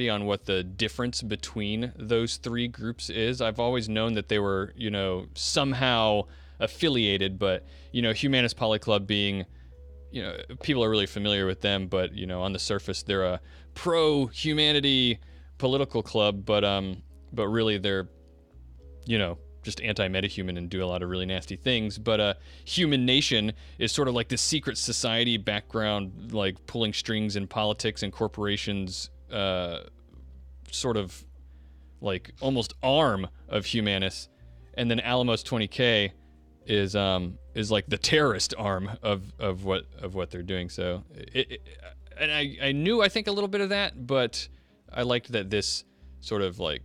on what the difference between those three groups is. I've always known that they were, somehow affiliated, but, Humanist Poly Club being, people are really familiar with them, but, on the surface, they're a pro-humanity political club, but really they're, just anti-metahuman and do a lot of really nasty things. But Human Nation is sort of like this secret society background, like pulling strings in politics and corporations, sort of like almost arm of Humanists. And then Alamos 20K is like the terrorist arm of what they're doing. So and I knew, I think, a little bit of that, but I liked that this sort of like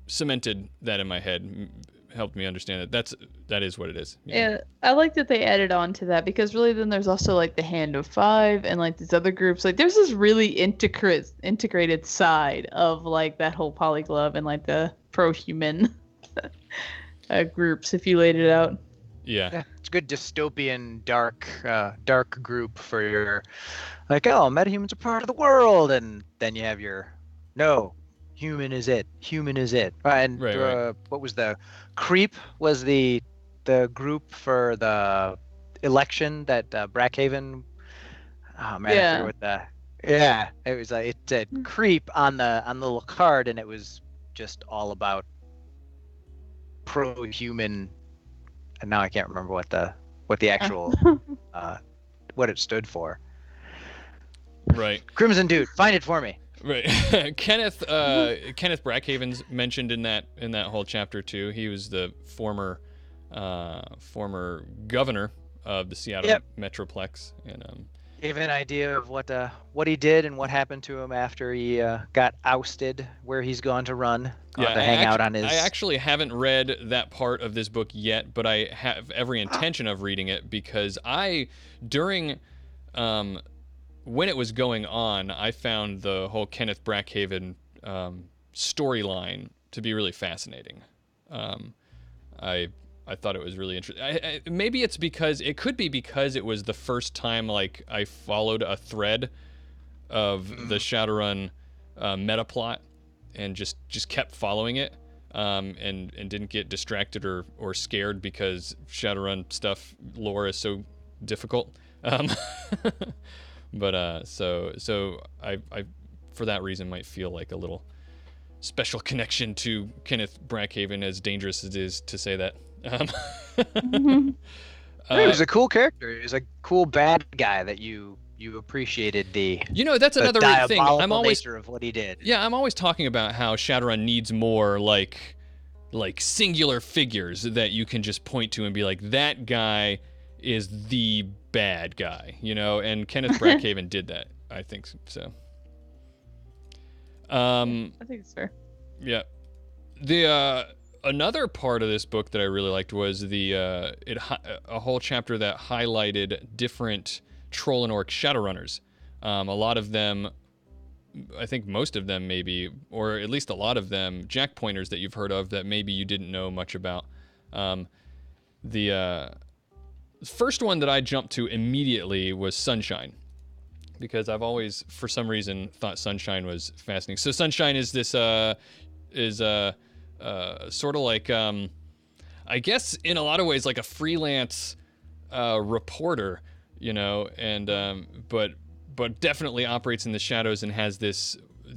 cemented that in my head, helped me understand that is what it is. Yeah, I like that they added on to that, because really then there's also like the Hand of Five and like these other groups. Like there's this really integrated side of like that whole Polyglove and like the pro-human groups, if you laid it out. Yeah, it's a good dystopian dark group for your, like, metahumans are part of the world, and then you have your human is it. And right. What was the Creep was the group for the election that Brackhaven. Oh man, I forget what it was. It said Creep on the little card, and it was just all about pro-human. And now I can't remember what the actual what it stood for. Right. Crimson Dude, find it for me. Right. Kenneth Brackhaven's mentioned in that whole chapter too. He was the former governor of the Seattle Metroplex, and gave an idea of what he did and what happened to him after he got ousted, where he's gone to run. I actually haven't read that part of this book yet, but I have every intention of reading it, because during when it was going on, I found the whole Kenneth Brackhaven storyline to be really fascinating. I thought it was really interesting. Maybe it's because it could be because it was the first time like I followed a thread of the Shadowrun meta plot and just kept following it, and didn't get distracted or scared because Shadowrun stuff lore is so difficult. But so I for that reason might feel like a little special connection to Kenneth Brackhaven, as dangerous as it is to say that. He was a cool character. He was a cool bad guy that you appreciated that's another thing. I'm always nature of what he did. Yeah, I'm always talking about how Shadowrun needs more like singular figures that you can just point to and be like, that guy is the bad guy, and Kenneth Brackhaven did that, I think so. I think it's fair. Yeah. The another part of this book that I really liked was a whole chapter that highlighted different troll and orc Shadowrunners. A lot of them, I think most of them maybe, or at least a lot of them, jack pointers that you've heard of that maybe you didn't know much about. The first one that I jumped to immediately was Sunshine, because I've always, for some reason, thought Sunshine was fascinating. So Sunshine is this sort of like, I guess in a lot of ways like a freelance reporter, and but definitely operates in the shadows and has this what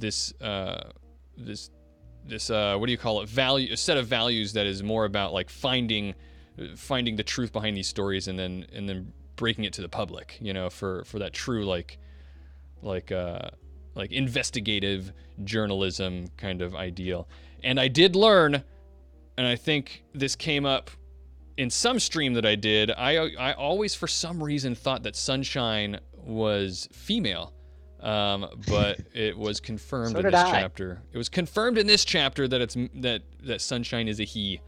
do you call it? A set of values that is more about like finding the truth behind these stories and then breaking it to the public, for that true like investigative journalism kind of ideal. And I did learn, and I think this came up in some stream that I did, I always for some reason thought that Sunshine was female, but it was confirmed in this chapter. It was confirmed in this chapter that that Sunshine is a he.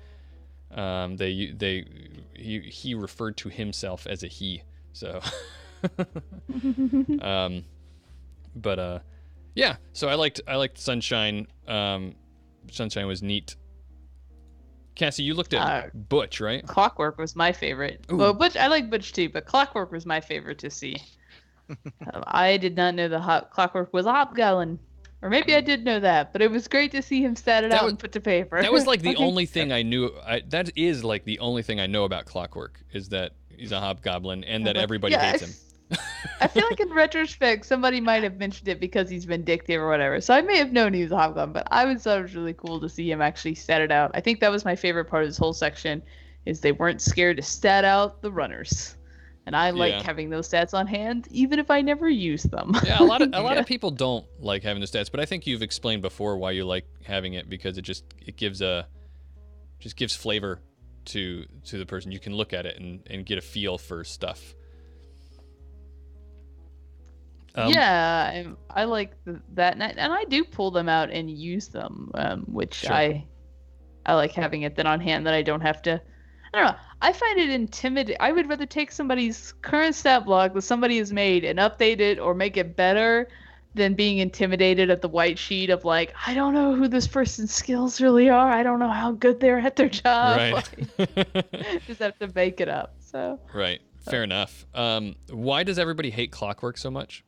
He referred to himself as a he. So, yeah. So I liked Sunshine. Sunshine was neat. Cassie, you looked at Butch, right? Clockwork was my favorite. Ooh. Well, Butch, I like Butch too, but Clockwork was my favorite to see. I did not know Clockwork was a hobgoblin. Or maybe I did know that, but it was great to see him stat it out and put to paper. That was like the only thing I knew. That is like the only thing I know about Clockwork, is that he's a hobgoblin and that everybody hates him. I feel like in retrospect, somebody might have mentioned it because he's vindictive or whatever. So I may have known he was a hobgoblin, but I always thought it was really cool to see him actually stat it out. I think that was my favorite part of this whole section, is they weren't scared to stat out the runners. And I like having those stats on hand, even if I never use them. Yeah, a lot of people don't like having the stats, but I think you've explained before why you like having it, because it gives flavor to the person. You can look at it and get a feel for stuff. I like that, and I do pull them out and use them, which sure. I like having it then on hand, that I don't have to. I don't know. I find it intimidating. I would rather take somebody's current stat block that somebody has made and update it or make it better than being intimidated at the white sheet of like, I don't know who this person's skills really are. I don't know how good they're at their job. Right. Like, just have to make it up. So. Right. Fair enough. Why does everybody hate Clockwork so much?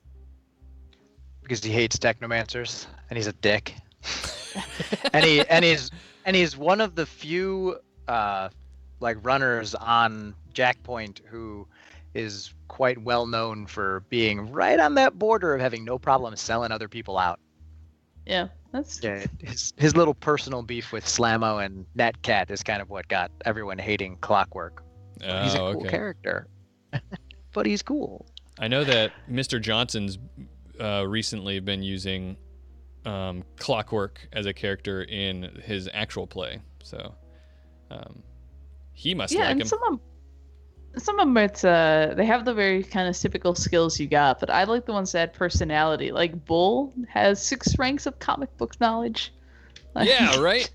Because he hates technomancers and he's a dick. and he's one of the few runners on Jackpoint who is quite well known for being right on that border of having no problem selling other people out. Yeah, that's his little personal beef with Slammo and Netcat is kind of what got everyone hating Clockwork. He's a cool character, but he's cool. I know that Mr. Johnson's recently been using Clockwork as a character in his actual play, so he must like him. Some of them, it's they have the very kind of typical skills you got, but I like the ones that had personality. Like Bull has 6 ranks of comic book knowledge. Yeah, right.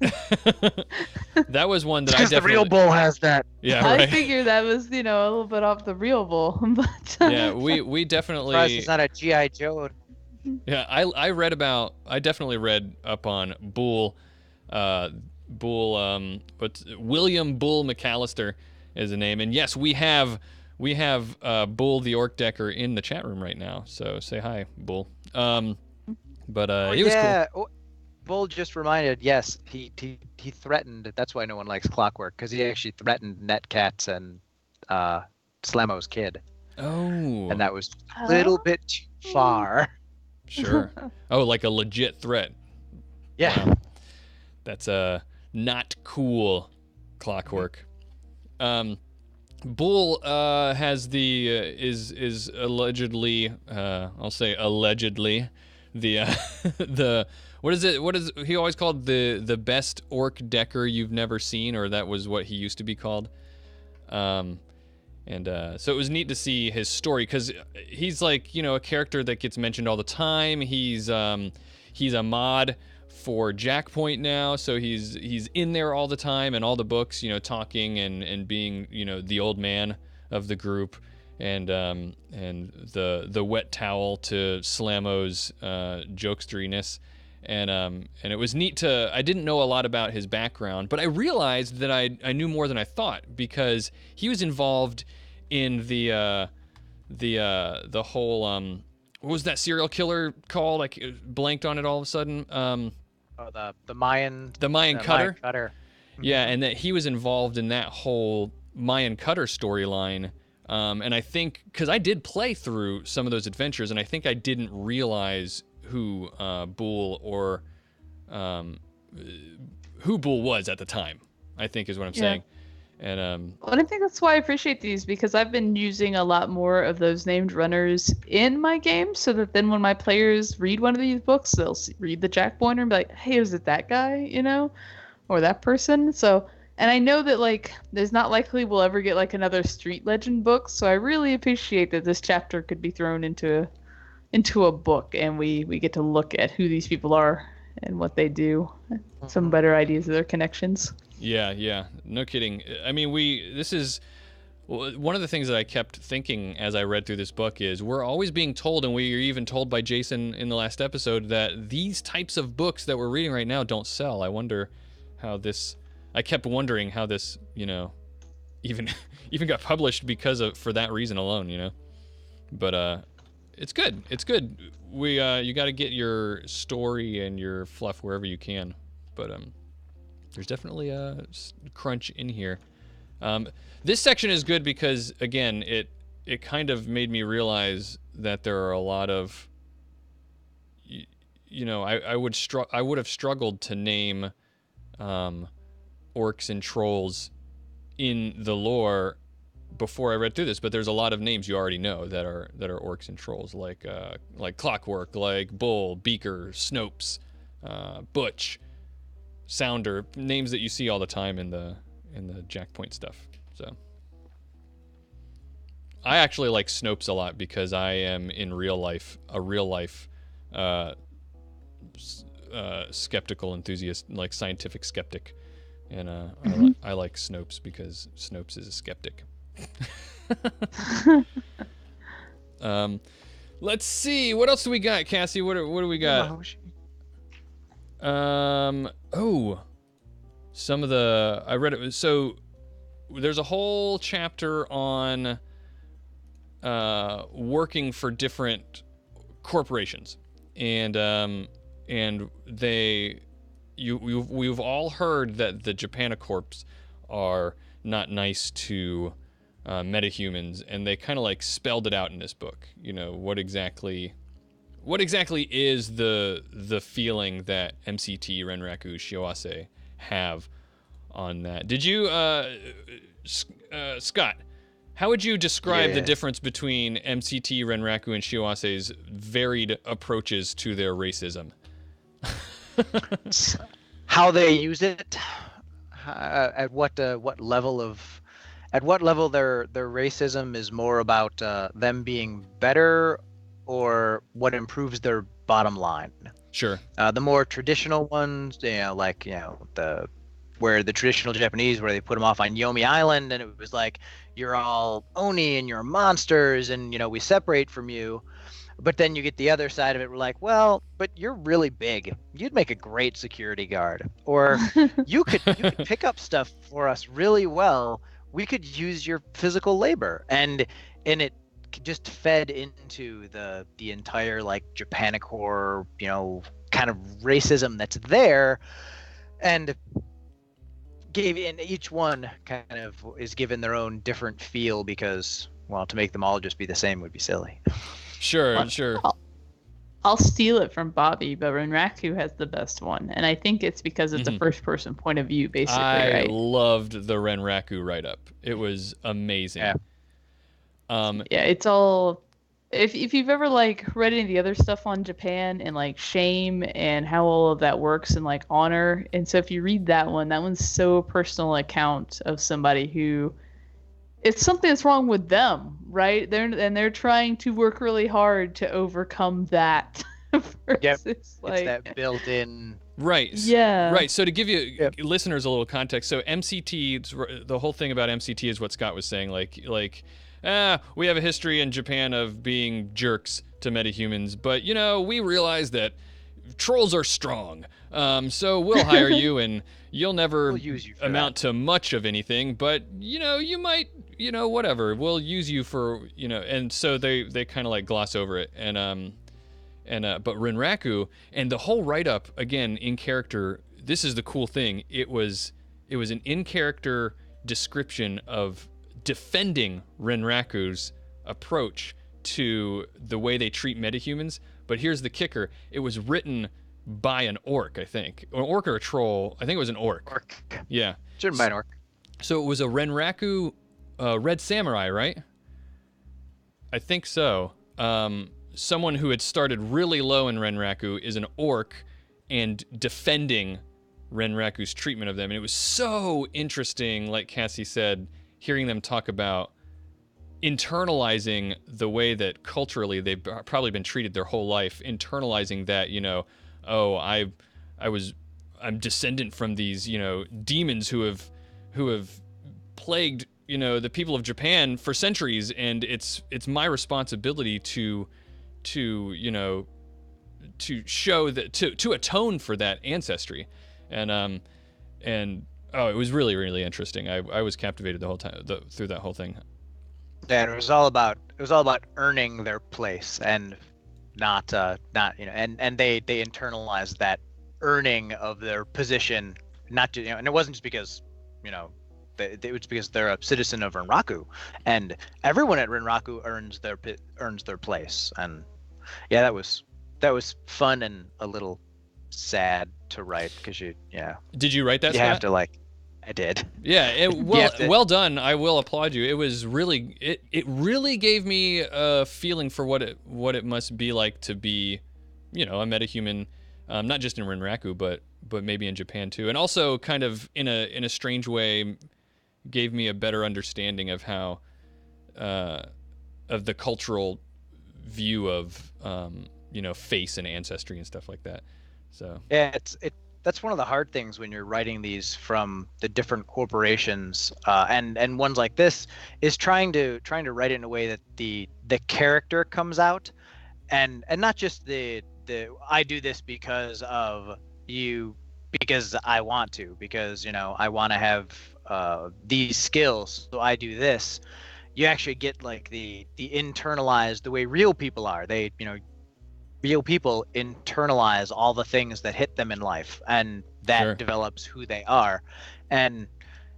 That was one that I definitely. The real Bull has that. Yeah, right. I figured that was a little bit off the real Bull, but yeah, we definitely. It's not a GI Joe. Yeah, I definitely read up on Bull, but William Bull McAllister is the name. And yes, we have Bull the Orc Decker in the chat room right now. So say hi, Bull. It was cool. Oh, Bull just reminded, yes, he threatened. That's why no one likes Clockwork, because he actually threatened Netcats and Slamo's kid. Oh. And that was a little bit too far. Sure. Oh, like a legit threat. Yeah. Wow. That's not cool, Clockwork. Bull has the is allegedly I'll say allegedly the the what is he always called, the best orc decker you've never seen, or that was what he used to be called. So it was neat to see his story, because he's like, a character that gets mentioned all the time. He's a mod for Jackpoint now, so he's in there all the time in all the books, talking and being, the old man of the group, and the wet towel to Slamo's jokesteriness. And it was neat I didn't know a lot about his background, but I realized that I knew more than I thought, because he was involved in the whole what was that serial killer called? I blanked on it all of a sudden. The Mayan Cutter. Mayan Cutter. Mm-hmm. Yeah, and that he was involved in that whole Mayan Cutter storyline. And I think, because I did play through some of those adventures, and I think I didn't realize who Bull or who Bull was at the time, I think is what I'm saying. And I think that's why I appreciate these, because I've been using a lot more of those named runners in my game, so that then when my players read one of these books, they'll read the Jack Pointer and be like, hey, is it that guy, or that person? So, and I know that there's not likely we'll ever get another Street Legend book, so I really appreciate that this chapter could be thrown into a book, and we get to look at who these people are and what they do, some better ideas of their connections. Yeah, no kidding. I mean, this is one of the things that I kept thinking as I read through this book is we're always being told, and we are even told by Jason in the last episode, that these types of books that we're reading right now don't sell. I kept wondering how this, even got published for that reason alone, But it's good. It's good. You got to get your story and your fluff wherever you can. But there's definitely a crunch in here. This section is good because, again, it kind of made me realize that there are a lot of, I would have struggled to name orcs and trolls in the lore before I read through this, but there's a lot of names you already know that are orcs and trolls, like Clockwork, like Bull, Beaker, Snopes, Butch, Sounder, names that you see all the time in the Jackpoint stuff. So I actually like Snopes a lot because I am in real life skeptical enthusiast, like scientific skeptic, and I like Snopes because Snopes is a skeptic. Let's see, what else do we got, Cassie? What do we got? Some of the I read it. So there's a whole chapter on working for different corporations, and we've all heard that the Japanicorps are not nice to metahumans, and they kind of spelled it out in this book. What exactly is the feeling that MCT, Renraku, Shiawase have on that? Did you, Scott, how would you describe the difference between MCT, Renraku, and Shiawase's varied approaches to their racism? How they use it, at what level their racism is more about them being better, or what improves their bottom line. Sure. The more traditional ones, where the traditional Japanese, where they put them off on Yomi Island, and it was like, you're all Oni and you're monsters, and we separate from you. But then you get the other side of it. We're like, well, but you're really big. You'd make a great security guard, or you could pick up stuff for us really well. We could use your physical labor, and it just fed into the entire like Japanicore, kind of racism that's there, and each one kind of is given their own different feel because, well, to make them all just be the same would be silly. Sure. I'll steal it from Bobby, but Renraku has the best one, and I think it's because it's a first-person point of view, basically. I right? loved the Renraku write-up. It was amazing. Yeah. Yeah, it's all. If you've ever like read any of the other stuff on Japan and like shame and how all of that works and like honor, and so if you read that one's so personal account of somebody who, it's something that's wrong with them, right? They're trying to work really hard to overcome that. Yep. It's that built-in. Right. Yeah. Right. So to give you listeners a little context, so MCT, the whole thing about MCT is what Scott was saying, we have a history in Japan of being jerks to metahumans, but we realize that trolls are strong. So we'll hire you, and you'll never amount to much of anything. But you might, whatever. We'll use you for, and so they kind of like gloss over it, but Renraku and the whole write-up again in character. This is the cool thing. It was an in-character description of defending Renraku's approach to the way they treat metahumans. But here's the kicker. It was written by an orc, I think. Or an orc or a troll. I think it was an orc. Orc. Yeah. Written by an orc. So it was a Renraku Red Samurai, right? I think so. Someone who had started really low in Renraku is an orc and defending Renraku's treatment of them. And it was so interesting, like Cassie said, hearing them talk about internalizing the way that culturally they've probably been treated their whole life, internalizing that, I'm descendant from these, demons who have plagued, the people of Japan for centuries, and it's my responsibility to show that, to atone for that ancestry. And it was really, really interesting. I was captivated the whole time through that whole thing. Yeah, it was all about earning their place and not and they internalized that earning of their position, not just, and it wasn't just because it was because they're a citizen of Renraku, and everyone at Renraku earns their place. And yeah, that was fun and a little sad to write because Did you write that? You Scott? have to I did. Yeah, well done. I will applaud you. It was really it really gave me a feeling for what it must be like to be, a metahuman, not just in Renraku, but maybe in Japan too, and also kind of in a strange way gave me a better understanding of how of the cultural view of face and ancestry and stuff like that. So yeah, that's one of the hard things when you're writing these from the different corporations, and ones like this is trying to write it in a way that the character comes out, and not just the I do this because of you, because I want to, because I want to have these skills, so I do this. You actually get like the internalized, the way real people are. They real people internalize all the things that hit them in life, and that develops who they are. And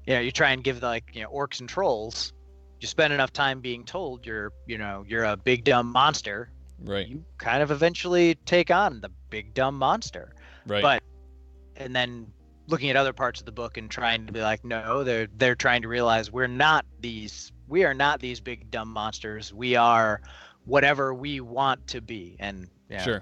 you try and give orcs and trolls, you spend enough time being told you're a big dumb monster, right? You kind of eventually take on the big dumb monster, right? And then looking at other parts of the book and trying to be like, no, they're trying to realize we are not these big dumb monsters. We are whatever we want to be. And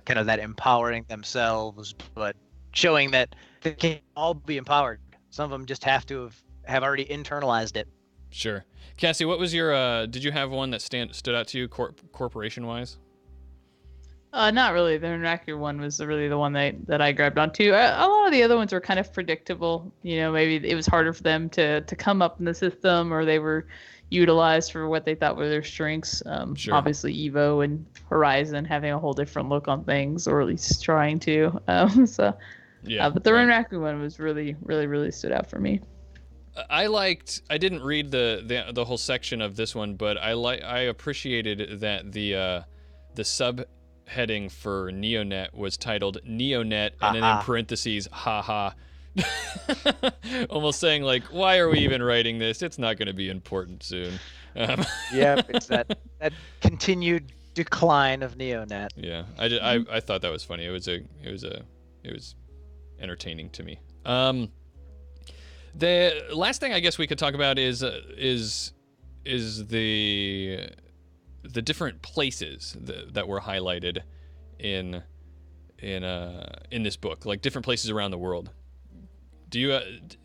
kind of that empowering themselves, but showing that they can't all be empowered. Some of them just have to have already internalized it. Sure. Cassie, what was your did you have one that stood out to you corporation wise? Not really. The Anarchy one was really the one that I grabbed onto. A lot of the other ones were kind of predictable. You know, maybe it was harder for them to come up in the system, or they were utilized for what they thought were their strengths. Sure. Obviously, Evo and Horizon having a whole different look on things, or at least trying to. But the Anarchy one was really, really, really stood out for me. I didn't read the whole section of this one, but I appreciated that the subheading for NeoNet was titled NeoNet, and then in parentheses, haha. Almost saying, like, why are we even writing this? It's not going to be important soon. Yep, it's that continued decline of NeoNet. Yeah, I thought that was funny. It was entertaining to me. The last thing I guess we could talk about is the different places that were highlighted in this book, like different places around the world. Do you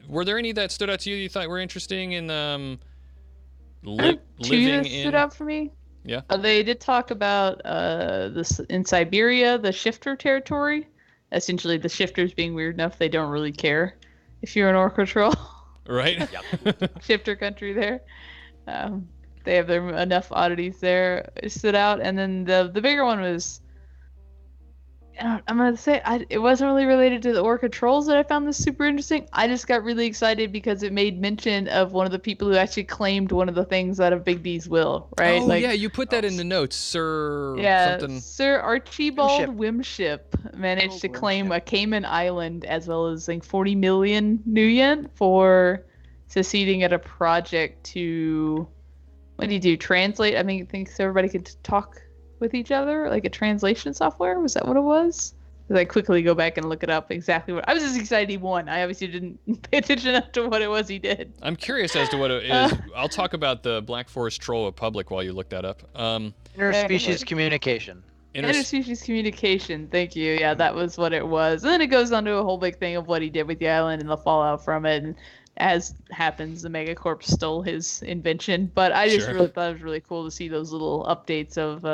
were there any that stood out to you that you thought were interesting in living that stood out for me? Yeah. They did talk about this in Siberia, the shifter territory. Essentially, the shifters being weird enough they don't really care if you're an Orc Patrol. Right. Shifter country there. They have enough oddities there. It stood out, and then the bigger one was. I'm gonna say it wasn't really related to the Orca trolls that I found this super interesting. I just got really excited because it made mention of one of the people who actually claimed one of the things out of Big D's will, right? Oh, yeah, you put that in the notes, Sir. Yeah, something. Sir Archibald Wimship managed to claim a Cayman Island as well as like 40 million new yen for succeeding at a project to. What do you do? Translate? I mean, thinks everybody could talk with each other, like a translation software. Was that what it was? Because I quickly go back and look it up exactly what. I was just excited he won. I obviously didn't pay attention to what it was he did. I'm curious as to what it is. I'll talk about the Black Forest Troll Republic while you look that up. Interspecies communication. Interspecies communication. Thank you. Yeah, that was what it was. And then it goes on to a whole big thing of what he did with the island and the fallout from it. And as happens, the Megacorp stole his invention. But I just really thought it was really cool to see those little updates of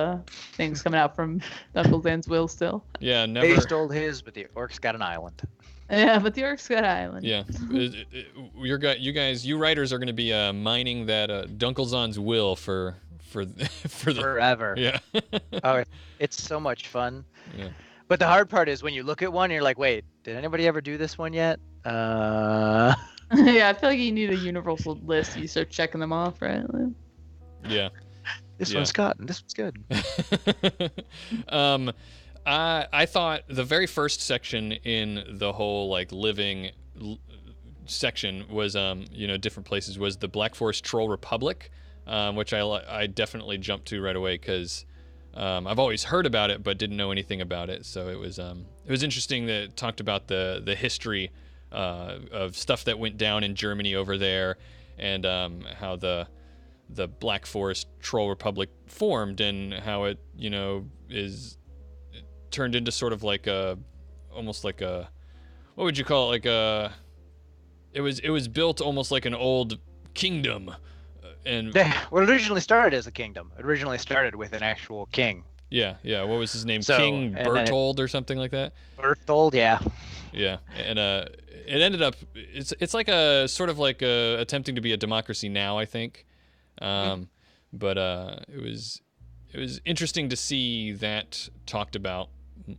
things coming out from Uncle Dan's will still. Yeah, never. They stole his, but the Orcs got an island. Yeah, but the Orcs got an island. Yeah, you writers are going to be mining that Dunkelzon's will for forever. Yeah. Oh, it's so much fun. Yeah. But the hard part is when you look at one, you're like, wait, did anybody ever do this one yet? Yeah, I feel like you need a universal list. You start checking them off, right? Yeah. This one's Scott, and this one's good. I thought the very first section in the whole like living section was different places was the Black Forest Troll Republic, which I definitely jumped to right away because I've always heard about it but didn't know anything about it. So it was interesting that it talked about the history of stuff that went down in Germany over there, and how the Black Forest Troll Republic formed, and how it is turned into sort of like almost like a, what would you call it, like it was built almost like an old kingdom, and well, it originally started as a kingdom. It originally started with an actual king. Yeah. What was his name? King Berthold or something like that. Berthold, yeah. Yeah, and it ended up it's like a sort of like attempting to be a democracy now, I think, but it was interesting to see that talked about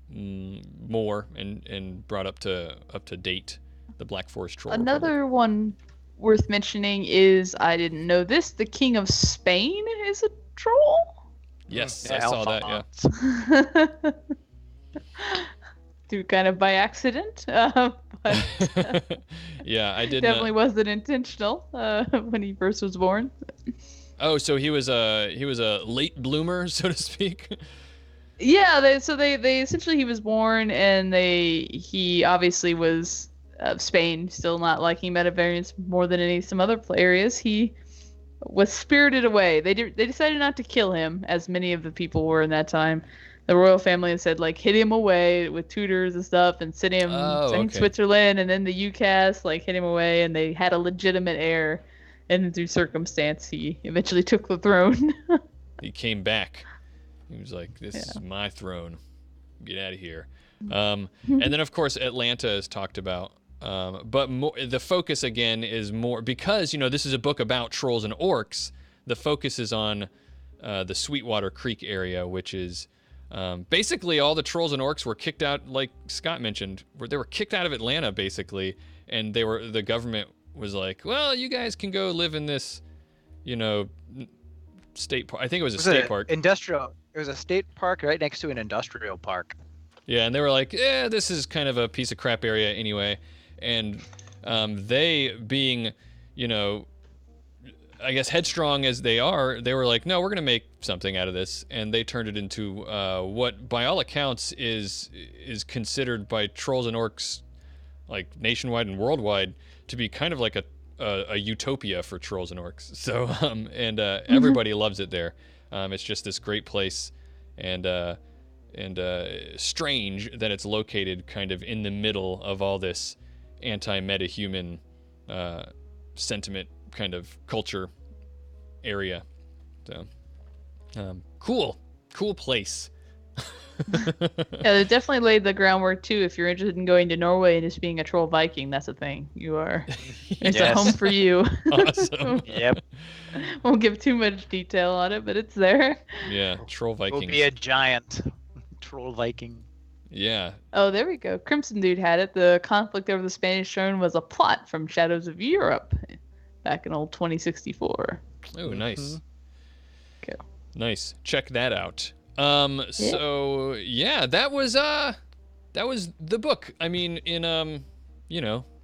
more and brought up to date, the Black Forest Troll. Another one worth mentioning is, I didn't know this, the King of Spain is a troll. Yes, yeah, I saw that. Yeah. Through kind of by accident, but yeah, I did. Definitely wasn't intentional when he first was born. Oh, so he was a late bloomer, so to speak. Yeah, they essentially, he was born, and he obviously was of Spain, still not liking metavariants more than some other areas. He was spirited away. They decided not to kill him, as many of the people were in that time. The royal family had said, like, hid him away with tutors and stuff, and sent him in Switzerland, and then the UCAS hid him away, and they had a legitimate heir, and through circumstance, he eventually took the throne. He came back. He was like, "This is my throne." get out of here. And then of course Atlanta is talked about. But the focus again is more because this is a book about trolls and orcs. The focus is on the Sweetwater Creek area, which is basically all the trolls and orcs were kicked out, like Scott mentioned, they were kicked out of Atlanta basically, and the government was like, well, you guys can go live in this, state park. I think it was a state park. Industrial. It was a state park right next to an industrial park. Yeah, and they were like, this is kind of a piece of crap area anyway. And they being, I guess headstrong as they are, they were like, no, we're going to make something out of this. And they turned it into what, by all accounts, is considered by trolls and orcs, like nationwide and worldwide, to be kind of like a utopia for trolls and orcs. So, everybody loves it there. It's just this great place, and strange that it's located kind of in the middle of all this anti-meta-human sentiment kind of culture area. So cool place. Yeah, they definitely laid the groundwork too. If you're interested in going to Norway and just being a troll Viking, that's a thing. It's a home for you. Awesome. Yep. Won't give too much detail on it, but it's there. Yeah, troll Vikings. Will be a giant troll Viking. Yeah. Oh, there we go. Crimson Dude had it. The conflict over the Spanish throne was a plot from Shadows of Europe back in old 2064. Oh, nice. Cool. Nice. Check that out. So yeah, that was the book. I mean, in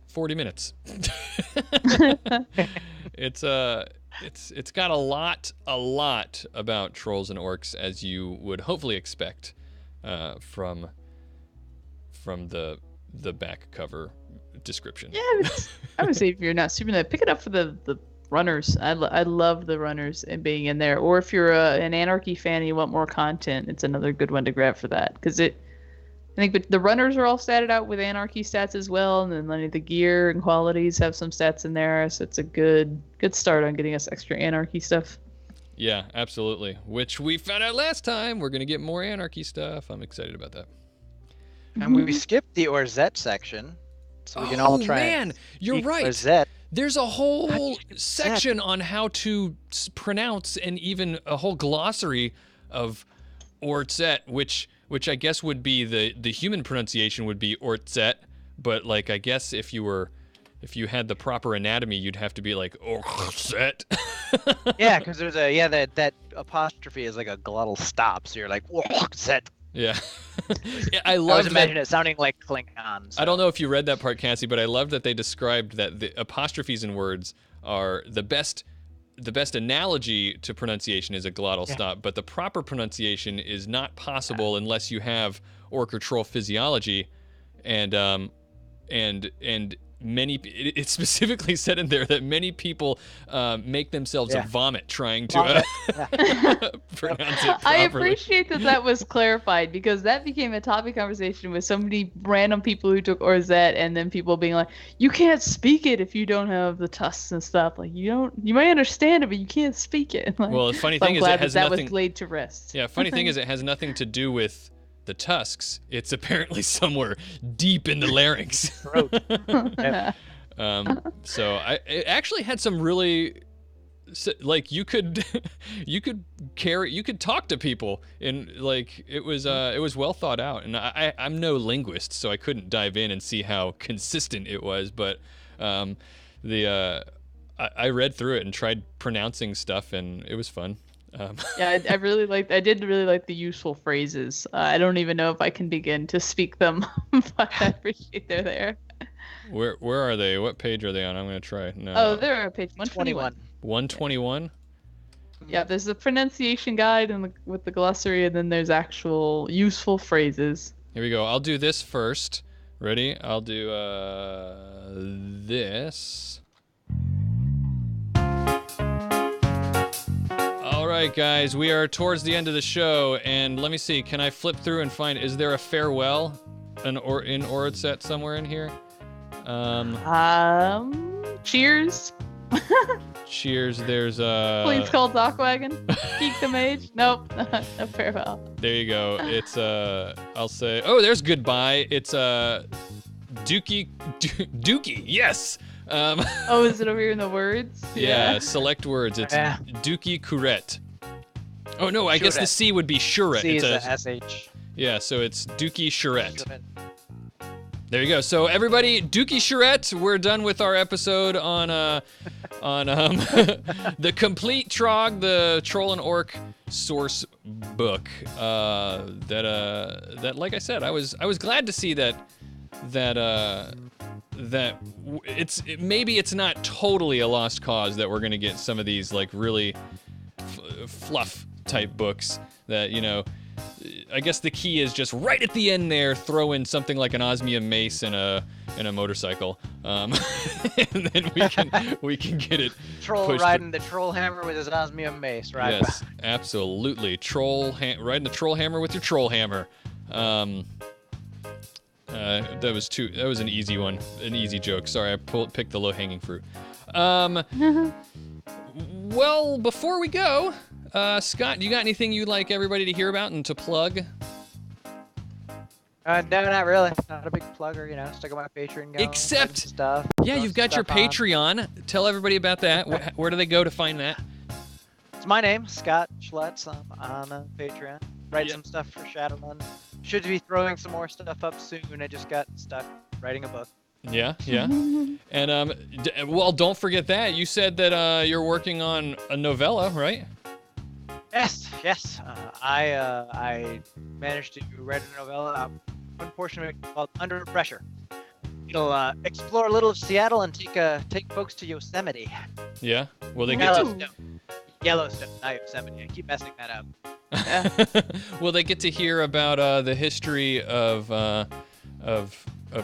40 minutes. It's got a lot about trolls and orcs, as you would hopefully expect from the back cover description. Yeah, I would say if you're not super into it, pick it up for the runners. I love the runners and being in there. Or if you're an Anarchy fan and you want more content, it's another good one to grab for that. Because I think the runners are all statted out with Anarchy stats as well, and then the gear and qualities have some stats in there. So it's a good start on getting us extra Anarchy stuff. Yeah, absolutely. Which we found out last time. We're gonna get more Anarchy stuff. I'm excited about that. And we skipped the Orzet section, so we can all try. Oh man, you're right. Orzet. There's a whole section on how to pronounce, and even a whole glossary of Orzet, which I guess would be the human pronunciation would be Orzet, but like I guess if you had the proper anatomy, you'd have to be like Orzet. Yeah, because there's that apostrophe is like a glottal stop, so you're like Orzet. Yeah. I love imagine it sounding like Klingon. So. I don't know if you read that part, Cassie, but I love that they described that the apostrophes in words are the best analogy to pronunciation is a glottal stop, but the proper pronunciation is not possible unless you have orc or troll physiology, and it specifically said in there that many people make themselves vomit trying to pronounce it properly. I appreciate that was clarified, because that became a topic conversation with so many random people who took Orzet, and then people being like, you can't speak it if you don't have the tusks and stuff. Like you might understand it, but you can't speak it. Like, well, the funny thing is it has that nothing. was laid to rest. Yeah, funny thing is it has nothing to do with the tusks. It's apparently somewhere deep in the larynx. So it actually had some really, like, you could talk to people, and like it was well thought out. And I'm no linguist, so I couldn't dive in and see how consistent it was, but I read through it and tried pronouncing stuff, and it was fun. Yeah, I did really like the useful phrases. I don't even know if I can begin to speak them, but I appreciate they're there. Where are they? What page are they on? I'm gonna try. No. Oh, they're on page 121. 121? Yeah, there's the pronunciation guide with the glossary, and then there's actual useful phrases. Here we go. I'll do this first. Ready? I'll do this. All right, guys, we are towards the end of the show, and let me see. Can I flip through and find? Is there a farewell, in Orzet somewhere in here? Cheers. Cheers. There's Please call Dockwagon. Geek the Mage. Nope. No farewell. There you go. It's I'll say. Oh, there's goodbye. It's Dookie. Dookie. Yes. Oh, is it over here in the words? Yeah. Select words. It's Dookie Curette. Oh no, I guess the C would be Shuret. C it's is a SH. Yeah, so it's Dookie Shuret. There you go. So everybody, Dookie Shuret, we're done with our episode on the Complete Trog, the Troll and Orc source book. That like I said, I was glad to see that maybe it's not totally a lost cause that we're gonna get some of these like really fluff type books that, you know, I guess the key is just right at the end there, throw in something like an osmium mace and a motorcycle, and then we can get it. Troll riding the troll hammer with his osmium mace, right? Yes, absolutely. Riding the troll hammer with your troll hammer. That was an easy one, an easy joke. Sorry, I picked the low-hanging fruit. Well, before we go, Scott, you got anything you'd like everybody to hear about and to plug? No, not really. Not a big plugger, you know. Stuck on my Patreon going. Except, stuff. Yeah, you've got your Patreon. Tell everybody about that. Where do they go to find that? It's my name, Scott Scheltz. I'm on Patreon. Write some stuff for Shadowrun. Should be throwing some more stuff up soon. I just got stuck writing a book. Yeah. And well, don't forget that you said that you're working on a novella, right? Yes. I managed to write a novella. One portion of it called Under Pressure. It'll explore a little of Seattle and take folks to Yosemite. Yeah. Will they get to Yellowstone, not Yosemite. I keep messing that up. Will they get to hear about the history of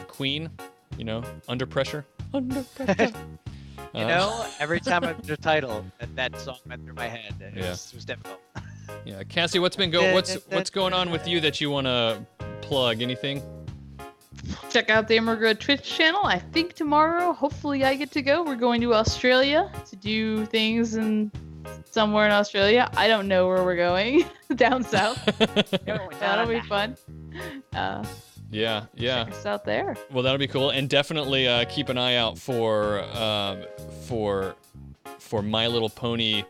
Queen? You know, Under Pressure. Under Pressure. You know, every time I put a title, that song went through my head. It was difficult. Yeah, Cassie, what's going on with you that you want to plug? Anything? Check out the Immigrant Twitch channel. I think tomorrow, hopefully I get to go. We're going to Australia to do things somewhere in Australia. I don't know where we're going. Down south. That'll be fun. Yeah. Check us out there. Well, that'll be cool, and definitely keep an eye out for My Little Pony,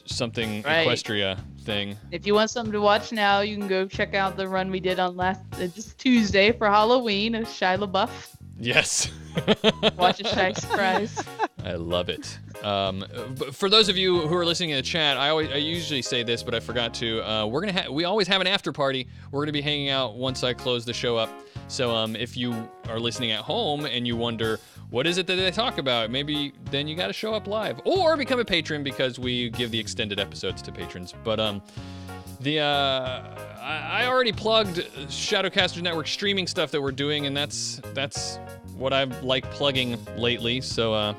something Equestria thing. If you want something to watch now, you can go check out the run we did on just Tuesday for Halloween of Shia LaBeouf. Yes. Watch a Shy Surprise. I love it. For those of you who are listening in the chat, I usually say this, but I forgot to. We always have an after party. We're gonna be hanging out once I close the show up. So if you are listening at home and you wonder what is it that they talk about, maybe then you got to show up live or become a patron because we give the extended episodes to patrons. But I already plugged Shadowcasters Network streaming stuff that we're doing, and that's what I like plugging lately. So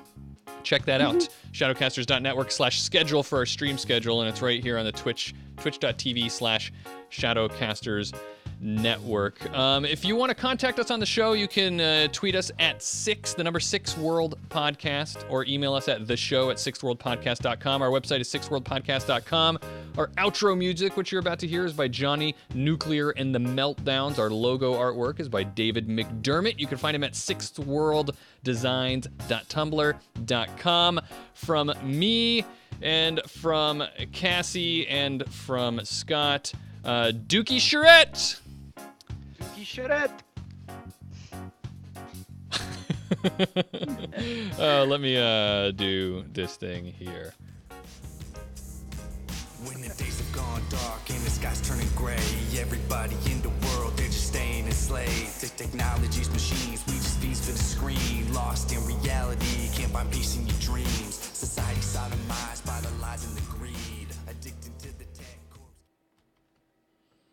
check that out. Shadowcasters.network/schedule for our stream schedule, and it's right here on the twitch.tv/Shadowcasters Network. If you want to contact us on the show, you can tweet us at 6World Podcast, or email us at theshow@sixthworldpodcast.com. Our website is sixthworldpodcast.com. Our outro music, which you're about to hear, is by Johnny Nuclear and the Meltdowns. Our logo artwork is by David McDermott. You can find him at sixthworlddesigns.tumblr.com. From me and from Cassie and from Scott, Dookie Shuret. Dookie Shuret. Let me do this thing here. When the days have gone dark and the sky's turning gray, everybody in the world, they're just staying enslaved. The technology's machines, we just feast for the screen. Lost in reality, can't find peace in your dreams. Society sodomized by the lies and the greed, addicted to the tech.